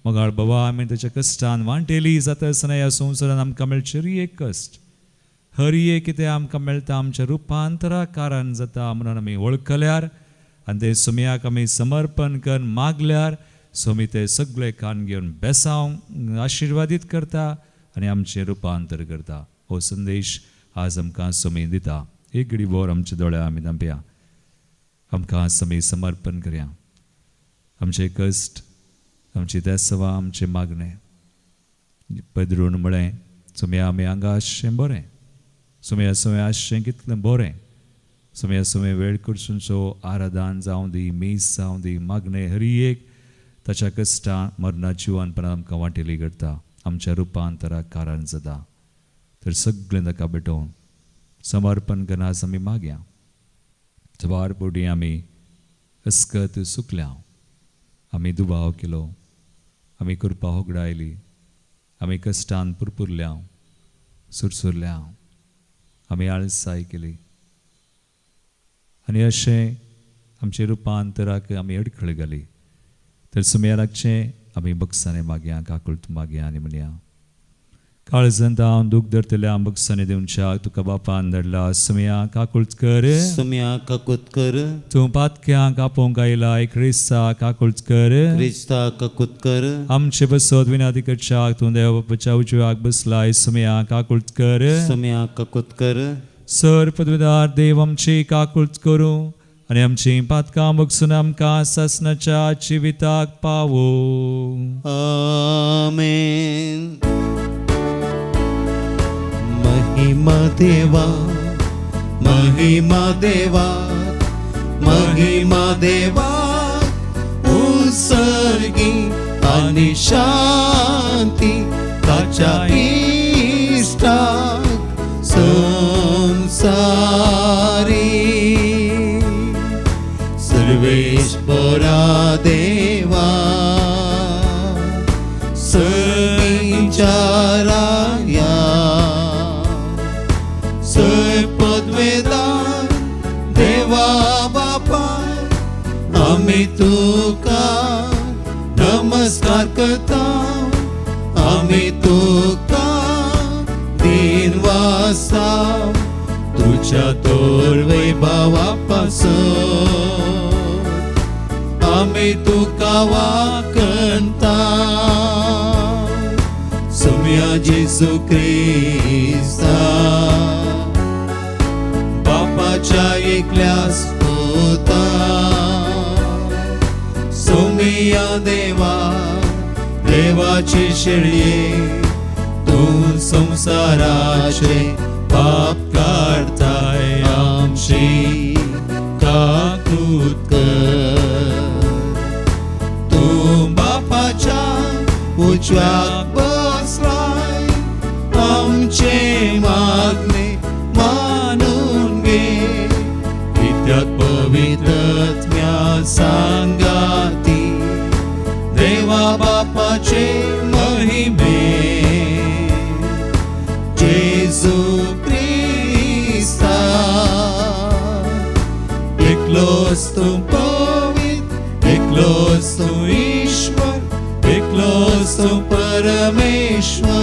मोगाळ बाबा, आमी ताच्या कश्टान वांटेली जाता आसतना ह्या संवसारान आमकां मेळचे हर एक कश्ट, हर एक कितें आमकां मेळटा आमच्या रुपांतरा कारण जाता म्हणून आमी वळखल्यार आनी ते सुमयाक आमी समर्पण करून मागल्यार सुमी ते सगळे कान घेवन बेसांव आशिर्वादीत करता आनी आमचें रुपांतर करता. हो संदेश आज आमकां सुमी दिता. एक घडी बोर आमच्या दोळ्या आमी धांपया, आमकां आमी समर्पण करया. आमचे कश्ट, आमची तेसवां, आमचे मागणे पदरून म्हळें सुमया आमी हांगा आसचें बरें, सुमया सुवें आसचें कितलें बरें, सुमया सुवें वेळ कडसूनचो आराधन जावं दी, मीस जावं दी, मागणे हर एक ताच्या कश्टां मरणा जिवनपणां आमकां वांटेली करता, आमच्या रुपांतराक कारण जाता. तर सगळें ताका भेटोवन समर्पण करून आज आमी मागया. जवार पोटी आमी अस्कत सुकल्या, आमी दुबाव केलो, आमी कृपा होगडायली, आमी कश्टान पुरपुरल्या, सुरसुरल्या, आमी आळसाय केली आनी अशें आमचे रुपांतराक आमी अडखळ घाली. तर सुमया लागचें आमी बक्षांनी मागया, काकुळत मागया आनी म्हणया, काळजांत हांव दूख धरतल्या बक्षांनी दिवच्या तुका बापान धरला. सुमया काकुळत कर, सुमया काकुत कर, तूं पातक्यांक आपोवंक आयला, क्रिस्ता काकुळत कर, क्रिस्ता काकुत कर, आमचे बसत विनादी करच्याक तूं देव बापाच्या उजव्याक बसलाय. सुमया काकुळत कर, सुमया काकुत कर, सर पदवीदार देव आमची काकुळत करूं आनी आमची पातकां बगसून आमकां सासणाच्या जिविताक पावो. आमेन. महिमा देवा, महिमा देवा, महिमा देवा उत्सर्गी आणि शांती ताच्या इष्टात संसारी सर्वेश्वरा देवा सर्वींच्या राया पदवेदार देवा बापा आम्ही तुका नमस्कार करता आम्ही तुका दिनवासा तुझ्या तोर वैभवापासून आम्ही तुका वाकणता सोम्या जेसू ख्रिस्ता बापाच्या एकल्यास होता सोमिया देवा देवाची शेळये तू संसाराचे पाप काढताय आमची काकूत कर तू बापाच्या उजव्या बसलाय आमचे मागणे मानून घे विद्यात पवित्रत्म्या सांगाती देवा बापाचे महिमे जेसू ख्रिस्ता एकलोच तू पवित्र एकलोच तू ईश्वर एकलोच तू परमेश्वर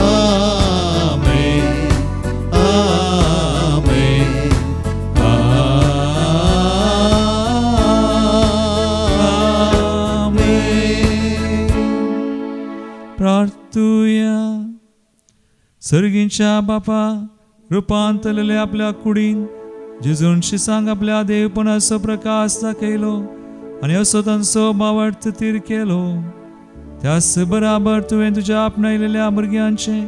आमेन आमेन प्रार्थूया. सर्गींच्या बापा रूपांतरलेले आपल्या कुडीन जेजूंशी सांग आपल्या देवपणाचो प्रकाश दाखयलो आनी असो तांचो मावळत तीर केलो. त्याच बराबर तुवें तुज्या आपणायलेल्या भुरग्यांचे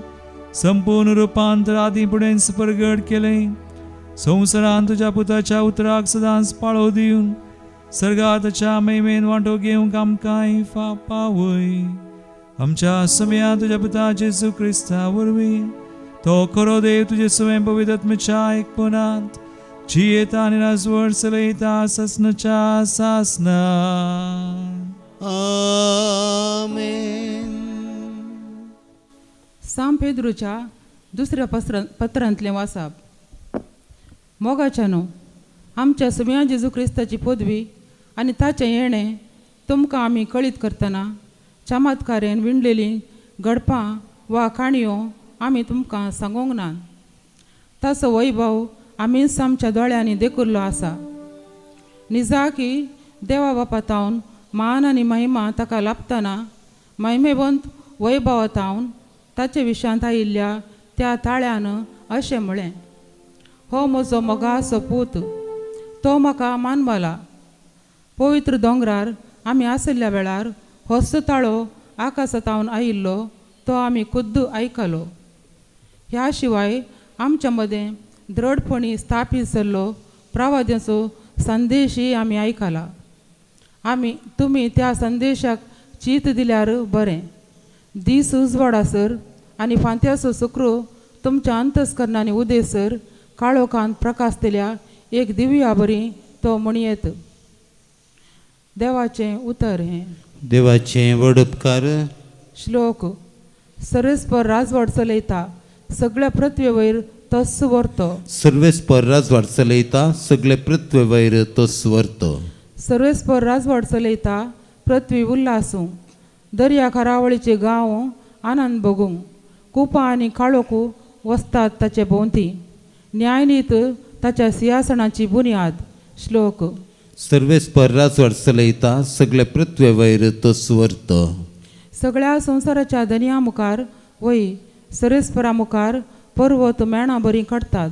संपूर्ण रूपांतर आदी फुडें परगट केलें. संवसारांत तुज्या पुताच्या उतराक सदांच पाळो दिवन सर्गातच्या महिमेन वांटो घेवंक आमकांय पावय. आमच्या समया तुज्या पुता जेसू ख्रिस्ता वरवीं तो खरो देव तुजे स्वयं पवित्रत्मेच्या एकपणांत जियेता आनी राजवट चलयता ससनच्या सासना. आमेन. साम पेद्रूच्या दुसऱ्या पत्रांतलें वाचप. मोगाच्यानो आमच्या सुम्या जेजू क्रिस्ताची पदवी आनी ताचें येणें तुमकां आमी कळीत करतना चमत्कारेन विणलेलीं गडपां वा काणयो आमी तुमकां सांगूंक ना. ताचो वैभव आमीच आमच्या दोळ्यांनी देखुल्लो आसा. निजा की देवा बापातावन मान आनी महिमा ताका लाभतना महिमेवंत वैभवतावन ताचे विशांत आयिल्ल्या त्या ताळ्यान अशें म्हळें, हो म्हजो मोगाचो पूत, तो म्हाका मानवाला. पवित्र दोंगरार आमी आसल्या वेळार होच ताळो आकाशांतावन आयिल्लो तो आमी खुद्द आयकलो. ह्या शिवाय आमच्या मदें दृढपणी स्थापीत जाल्लो प्रवाद्याचो संदेशय आमी आयकला. तुमी त्या संदेशाक चीत दिल्यार बरें. दीस उजवाडासर आनी फांत्याचो सुक्रो तुमच्या अंतस्करणांनी उदेसर काळोखांत प्रकाशतल्या एक दिव्या बरी तो म्हणयेत. देवाचें उतर हें. देवाचें व्हड उपकार. श्लोक. सर्वेस्पर राजवट चलयता सगळ्या पृथ्वे वयर तोच व्हरतो. सर्वेस्पर राजवट चलयता सगळे पृथ्वे वयर तोच व्हरतो. सर्वेस्पर राजवट चलयता पृथ्वी उल्हासूं. दर्या खारावळीचे गांव आनंद भोगूंक. कुपां आनी काळोखू वसतात ताचे भोंवती. न्यायनीत ताच्या सिंहासनाची बुन्याद. श्लोक. सर्वेस्पर राजवट चलयता सगळे पृथ्वे वयर तोच व्हरतो. सगळ्या संवसाराच्या धन्या मुखार वय सर्वेस्परा मुखार पर्वत मेणां बरीं काडटात.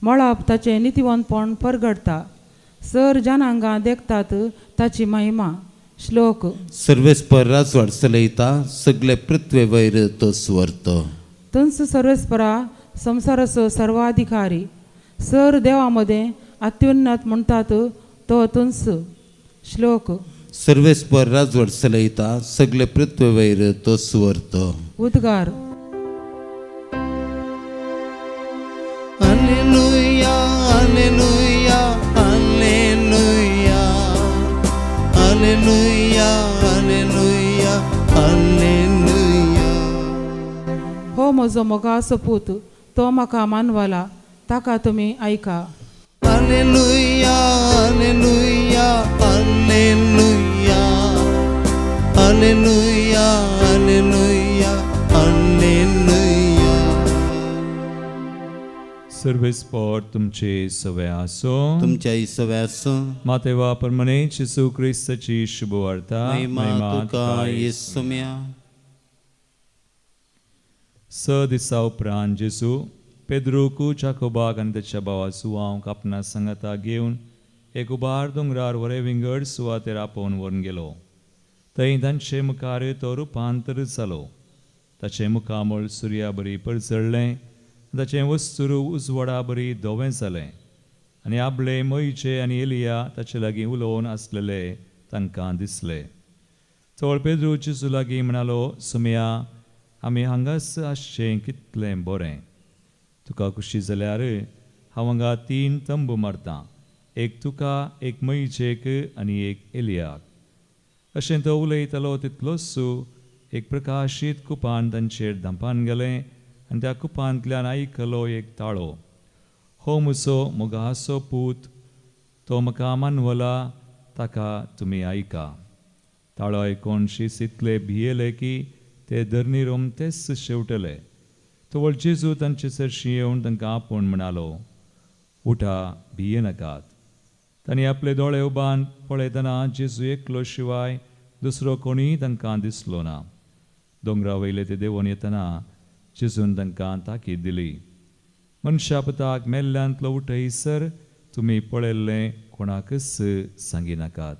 मळब ताचें नितिवंतपण परगडटा. सर जनांगां देखतात ताची महिमा. श्लोक. सर्वेस्पर राजवट चलयता सगळे पृथ्वे वयर तोच व्हरतो. तंस सर्वेस्परा संसाराचो सर्वाधिकारी. सर देवा मदें अत्युन्नत म्हणटात तो तुंस. श्लोक. सर्वेस्पर राजवट चलयता सगळे पृथ्वी वयर तो सुवर्तो. उद्गार. Alleluia, alleluia, alleluia. Alleluia, alleluia, alleluia. हो म्हजो मोगाचो पूत, तो म्हाका मानवाला, ताका तुमी ऐका. Alleluia, alleluia, alleluia. Alleluia, alleluia, alleluia. सर्वेस्पर तुमचे सवे आसो. तुमच्या इसव्यासो मातेवा परमनेच येसू क्रिस्ताची शुभ वार्ता. महिमा तुका येसुम्या. स दिसा उपरांत जेजू पेद्रूक चाकोबाक आनी ताच्या भावा सुवांक आपणा सांगाता घेवन एक उबार दोंगरार वरे विंगड सुवातेर आपोवन व्हरून गेलो. थंय तांचे मुखार तो रुपांतर जालो. ताचें मुखामळ सुर्या बरी परचडलें. ताचें वस्तूर उजवाडा बरी धोवें जालें. आनी आपले मईचे आनी एलिया ताचे लागीं उलोवन आसलेले तांकां दिसले. चोळ पेद्रू जेजू लागीं म्हणालो, सुमया, आमी हांगाच आसचें कितलें बरें. तुका खुशी जाल्यार हांव हांगा 3 तंबू मारतां, एक तुका, एक मईचेक आनी एक एलियाक. अशें तो उलयतालो तितलोच एक प्रकाशीत कुपान तांचेर धांपान गेलें आनी त्या कुपांतल्यान आयकलो एक ताळो. हो म्हजो मोगाचो पूत, तो म्हाका मानवला, ताका तुमी ऐका. ताळो आयकून शीस इतले भियेले की ते धरणी रोमतेच शेवटले. तो व्हड जेजू तांचे चरशी येवन तांकां आपोवन म्हणालो, उठा, भिये नाकात. तांणी आपले दोळे उबान पळयतना जेजू एकलो शिवाय दुसरो कोणीय तांकां दिसलो ना. दोंगरा वयले ते देंवून येतना जेजून तांकां ताकीद दिली, मनशा पुताक मेल्ल्यांतलो उठयसर तुमी पळयल्लें कोणाकच सांगिनाकात.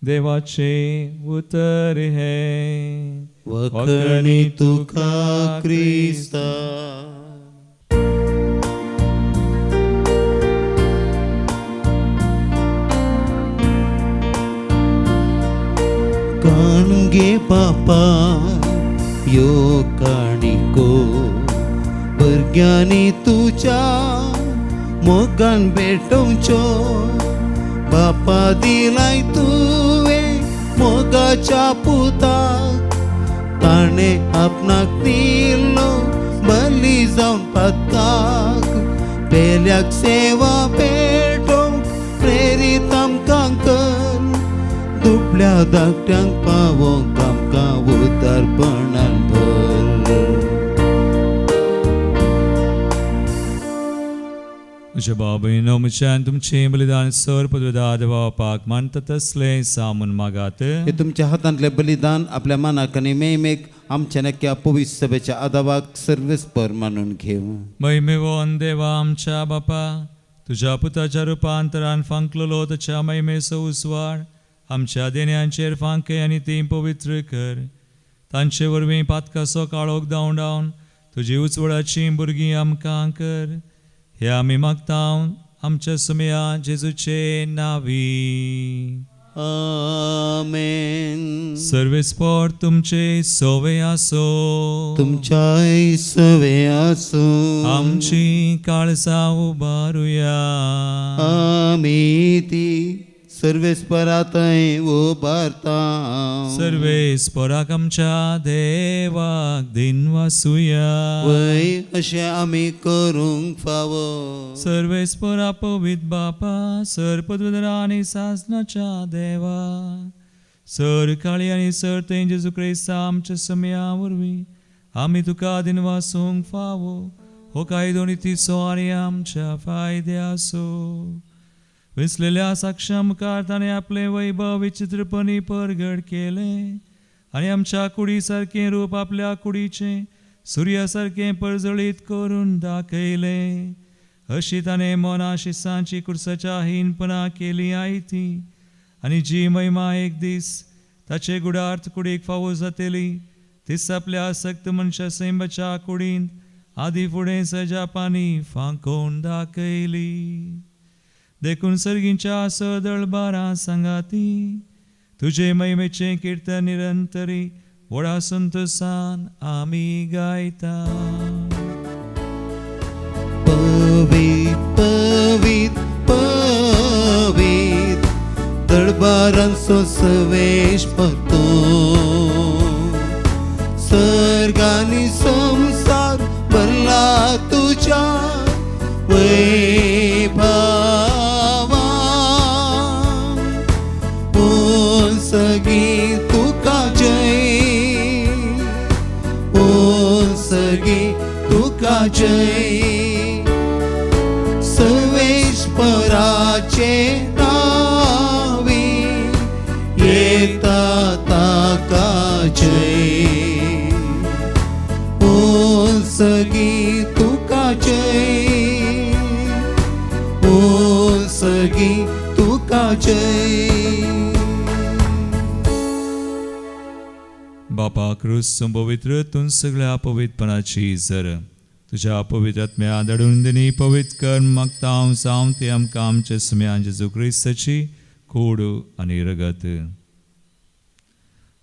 देवाचे उतर हे वखणी तुका क्रिस्ता. काणगे बापा यो काणिको भुरग्यांनी तुज्या मोगान भेटोवच्यो. बापा दिलाय तुवें मोगाच्या पुताक, ताणें आपणाक दिलो बली जावन पातकाक. पेल्याक सेवा भेटोवंक प्रेरीत आमकां कर. दुबळ्या धाकट्यांक पावोवंक आमकां उदारपणान भर. म्हज्या भाव भयणो, म्हज्यान तुमचें बलिदान सर पदवेदा देवापाक मानता तसलें सामून मागात. हे तुमच्या हातांतले बलिदान आपल्या मानाक आनी मेमेक आमच्या नक्क्या पवित्र सभेच्या आदावाक सर्वेस्पर मानून घेऊ. महिमेवोन देवा आमच्या बापा, तुज्या पुताच्या रुपांतरान फांकलो ताच्या महिमेचो उजवाड आमच्या देण्यांचेर फांके आनी ती पवित्र कर. तांचे वरवीं पातकाचो काळोख धांवडावन तुजी उजवडाची भुरगीं आमकां कर. हे आमी मागतां आमच्या सुमया जेजूचे नांवी. आमेन. सर्वेस्पर तुमचे सोवे आसो. तुमच्या सवे आसो. आमची काळजा उबारुया. आमी ती सर्वेस्परातय उबारता. सर्वेस्पराक आमच्या देवाक दिनवासुया. वय अशें आमी करूंक फावो. सर्वेस्परा पवित्र बापा, सर पदवीधरा आनी सासणाच्या देवा, सर काळी आनी सर तें जेजू क्रिस्ता आमच्या समया वरवीं आमी तुका दिनवासूंक फावो. हो कायदो नितीचो आनी आमच्या फायद्याचो. विसलेल्या साक्षां मुखार ताणें आपलें वैभव विचित्रपणी परगट केलें आनी आमच्या कुडी सारकें रूप आपल्या कुडीचें सुर्या सारकें परजळीत करून दाखयलें. अशी ताणें मोना शिसांची कुर्साच्या हिणपणां केली आयती आनी जी महिमा एक दीस ताचे गुडार्थ कुडीक फावो जातली तीच आपल्या सक्त मनशा सैंबाच्या कुडींत आदी फुडें सजापानी फांकोन दाखयली. देखून सर्गींच्या सदळबारां सांगाती तुजे महिमेचे कीर्तन निरंतरी व्हडा संतोषान आमी गायता. पवित पवित पवित दरबारांचो सवेश पतो सर्गानी संसार भरला तुझ्या वैभवान सगी तुका जय सगी तुका जय सर्वेश्वराचे नावी येता ताका जय सगी तुका जय सगी तुका जय. बापा क्रूस पवित्र तून सगळ्या पवित्रपणाची जर तुझ्या पवित्र आत्म्या दडून दिनी पवित्र कर मागता हांव सावन ते आमकां आमच्या सुम्यान जेजू क्रिस्ताची कूड आनी रगत.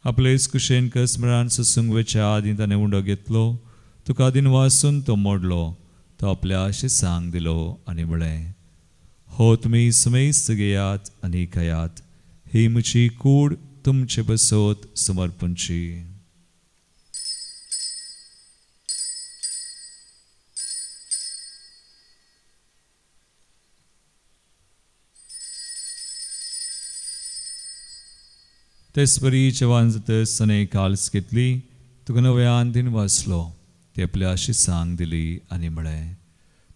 आपलेच कुशेन कसमरान सुसुंगवेच्या आदी ताणें उंडो घेतलो तुका आदीन वासून तो मोडलो तो आपल्या शिसांक दिलो आनी म्हळें हो तुमी समेस्त घेयात आनी खायात ही म्हजी कूड तुमचे बसोत समर्पणची. तेसपरी जेवण जातस ताणें काल्स घेतली तुका नव्यान दिन वाचलो ती आपल्या शिसांक दिली आनी म्हळें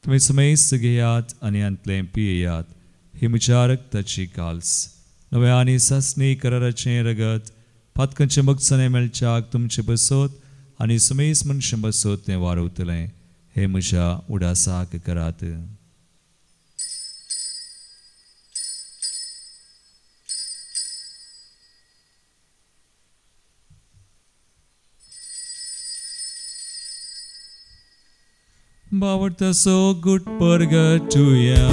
तुमी समेस्त घेयात आनी अंतलें पियेयात ही म्हज्या रक्ताची काल्स नव्या आनी सासणी कराराचें रगत पातकांचे मगचणे मेळच्याक तुमचे बसोत आनी समेस्त मनशां बसोत तें वारवतलें हे म्हज्या उडासाक करात. बावडतासो गुट परगटुया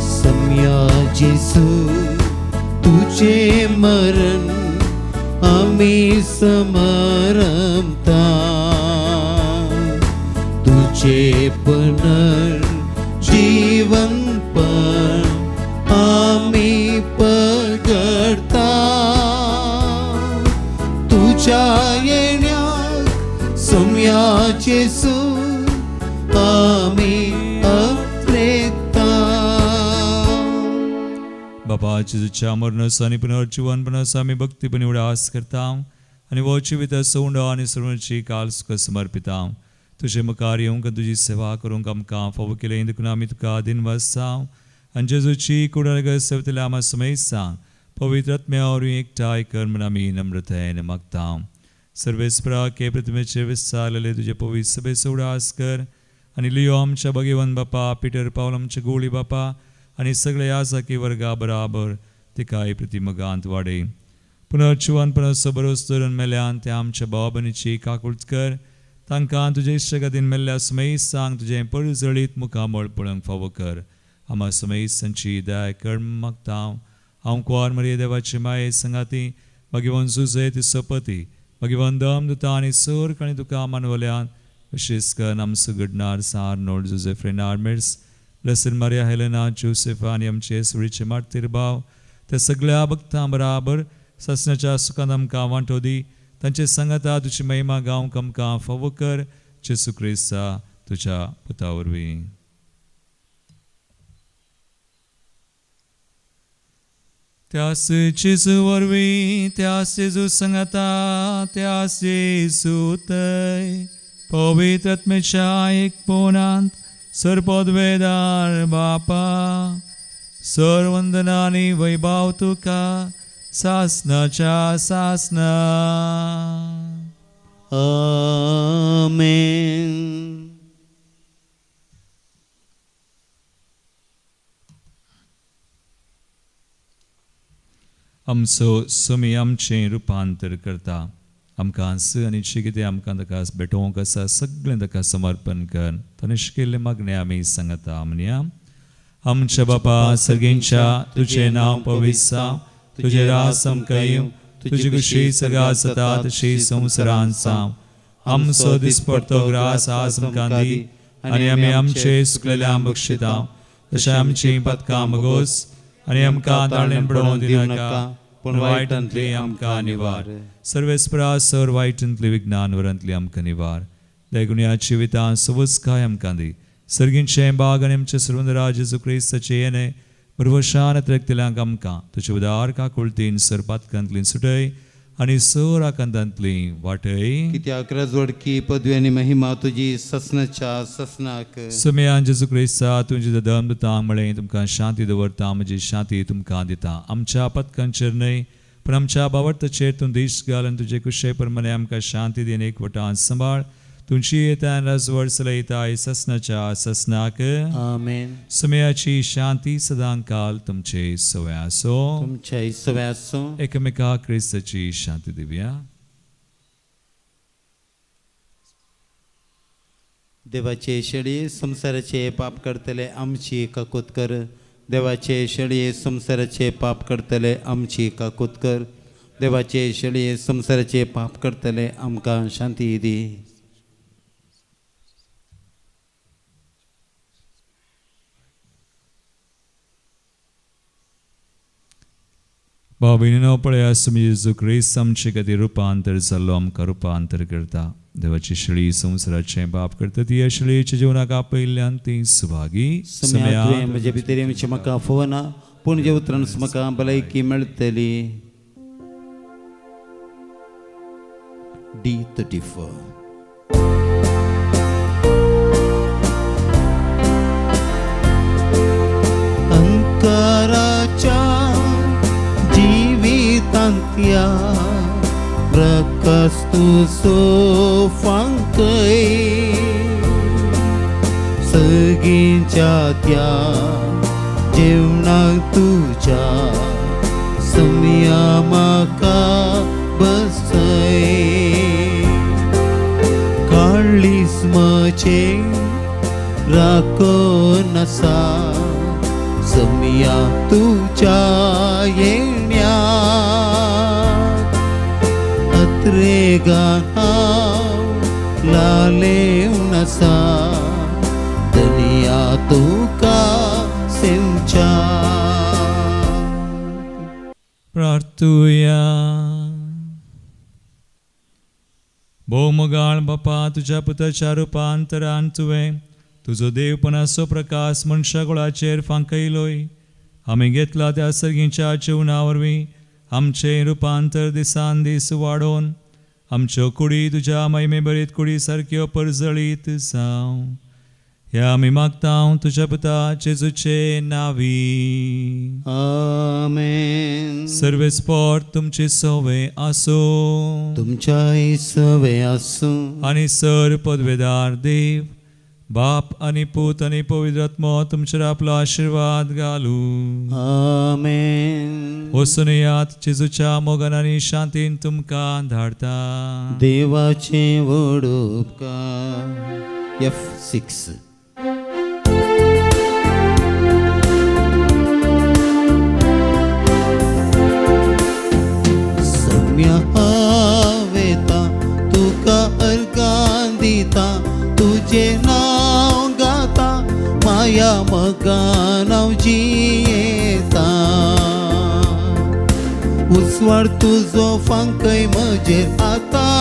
सम्या जेसू तुझे मरण आम्ही समरमता तुझे पुनर्जीवन पण आम्ही पगडता तुझ्या येण्याक सम्या जेसू आम्ही अप्रेता. बाबा जेजूच्या मरणाचो आनी पुनर्जीवनपणाचो आमी भक्तीपणी उडास करता आनी वो जिवीत सोंड आनी सर्वांची काल सुख समर्पिता. तुजे मुखार येवंक तुजी सेवा करूंक आमकां फावो केलें देखून आमी तुका दिन वाजता आनी जेजूची कुडरग सेवतले आमा समेत सांग पवित्र आत्म्या वरवीं एकठांय कर म्हूण आमी नम्रतायेन मागता. सर्वेस्परा के प्रतिमेचे विस्तारलेले तुजे पवित्र सभेचो उडास कर आनी लियो आमच्या भगीवन बापा पिटर पावल आमचे गोळी बापा आनी सगळे याजकी वर्गा बराबर तिकाय प्रतिमगांत वाडय. पुनर्जीवनपणाचो बरोस धरून मेल्यान ते आमच्या भावा भयणीची काकुळट कर तांकां तुजे इश्टगतीन मेल्ल्या समेत सांग तुजें पळजळीत मुखामळ पळोवंक फावो कर. आमा समेत सांची दया कर मागता हांव कुंवार मरिये देवाची माये संगाती भगीवन जुजे तिचो पती भगीवन दम दुता आनी सर कणी तुका मानवल्यान विशेष कर आमचो गडनार सार नोड जुजे फ्रेनार मिर्स ब्लेसिड मारिया हेलेना जोसेफ आनी आमचे सुडीचे मार्तीर भाव त्या सगळ्या भक्तां बराबर ससण्याच्या सुखांत आमकां वांटो दी तांचे सांगाता तुजी महिमा गावंक आमकां फावो कर जेसू क्रिस्ता तुज्या पुता वरवीं. त्यास जेजू वरवीं त्यास जेजू सांगाता त्यास जेजू तय पवित्र आत्म्याच्या एक पोनांत सरपदवेदार बापा सर वंदनानी वैभव तुका सासनाच्या सासना. आमेन. आमचो सुमी आमचें रुपांतर करता आमकां आनी जें कितें आमकां ताका भेटोवंक आसा सगळें ताका समर्पण कर. तशें केल्ले मागणें आमी सांगता म्हणया. आमच्या बापा सर्गेंच्या तुजें नांव पवित्र जावं, तुजें राज समकें येवं, तुजी कुशी सगळ्या जाता तशी संवसारांत जावं. आमचो दिसपडटो ग्रास आज आमकां दी, आनी आमी आमचे सुकलेल्यांक बक्षिता, तशें आमची पदकां मागोस, आनी आमकां ताळणेन पडोवंक दिनाका, पूण वायटांतली आमकां निवार. सर्वेस्परा सर वायटांतली विज्ञान वरांतली आमकां निवार. देगुण्याची वितां सवस्काय आमकां दी. सर्गींचे बाग आनी आमचे सर्वंदराज जेजू क्रिस्ताचे येणे बरवशान त्रेकतल्यांक आमकां तुजे उदार काकुळतीन सर पातकांतली सुटय आनी सर आकांतांतली वाटय. कित्याक राजवडकी पदवी आनी महिमा तुजी ससनाच्या ससनाक. समेयान जेजू क्रिस्ता तुमचे दम दिता म्हळें तुमकां शांती दवरता, म्हजी शांती तुमकां दिता. आमच्या पदकांचेर न्हय पूण आमच्या बावर्थाचेर तूं दिश्ट घाल आनी तुजे कुशे प्रमाणे आमकां शांती दिन एकवटान सांबाळ. तुमची येता राजवड चलयताय ससनाच्या ससनाक. आमेन. समेयाची शांती सदां काल तुमचे सवय आसो. तुमच्या सवय आसो. एकमेकाक क्रिस्ताची शांती दिवया. देवाचे शेळी संसाराचे पाप करतले आमची काकूत कर. देवाचे शेळी संसाराचे पाप करतले आमची काकूत कर. देवाचे शेळी संसाराचे पाप करतले आमकां शांती दी. भाव भयणीनो पळयास तुमी जेजू क्रिस्त आमचे खातीर रुपांतर जाल्लो आमकां रुपांतर करता. देवाची शेळी संवसाराचे पाप करता ती ह्या शेळयेच्या जिवनाक आपयल्ल्यान ती सुभागी. म्हजे भितर आमचे म्हाका फोना पूण जे उतरान म्हाका भलायकी मेळटली. D34. अंकाराच्या जिवितांत्या प्रकास्तु सोफांकय सगींच्या त्या जेवणाक तुझ्या समया म्हाका बसय. काळीस म्हजे राखोन आसा समया तुझ्या येण्या. अत्रेगान हांव लालेवन आसा दनिया तुका सेवच्या. प्रार्थुया. भोवमगाळ बापा तुज्या पुताच्या रुपांतरान तुवें तुजो देवपणाचो प्रकाश मनशा कुळाचेर फांकयलोय. आमी घेतला त्या सर्गीच्या जिवना वरवीं आमचें रुपांतर दिसान दीस वाडोवन आमच्यो कुडी तुज्या महिमे बरीत कुडी सारक्यो परजळीत जावं. ह्या आमी मागता तुज्या पुता जेजूचे नांवी. आमेन. सर्वेस्पोर तुमची सवय आसो. तुमच्याय सवय आसो. आनी सर पदवेदार देव बाप आनी पूत आनी पवित्र आत्मो तुमचेर आपलो आशिर्वाद घालू. आमेन. वसुनियात जेजूच्या मोगान आनी शांतीन तुमकां धाडता. देवाचे व्हड उपकार. F6. सम्या वेता तुका अर्गां दिता तुझे नाव गाता माया मगान हांव जियेता. उसवाड तुजो फांकय म्हजेर आतां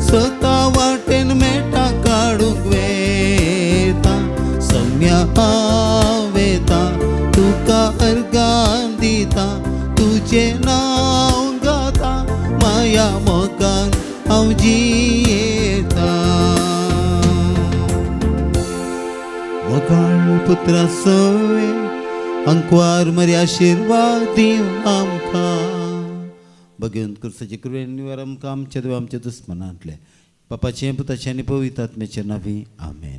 स्वता वाटेन मेटा काडूंक वेता. सम्या वेता तुका अर्गां दिता तुझे नाव गाता माया मोगान हांव जियेता. मोगाळ पुत्रा सवे अंकवार मरे आशिर्वाद दिव आमकां. भगवंत कृष्णाचे कृपेन निवार आमकां आमच्या दुस्मनांतले बापाचे पुताचे आनी पवित्र आत्म्याचे नांवी. आमेन.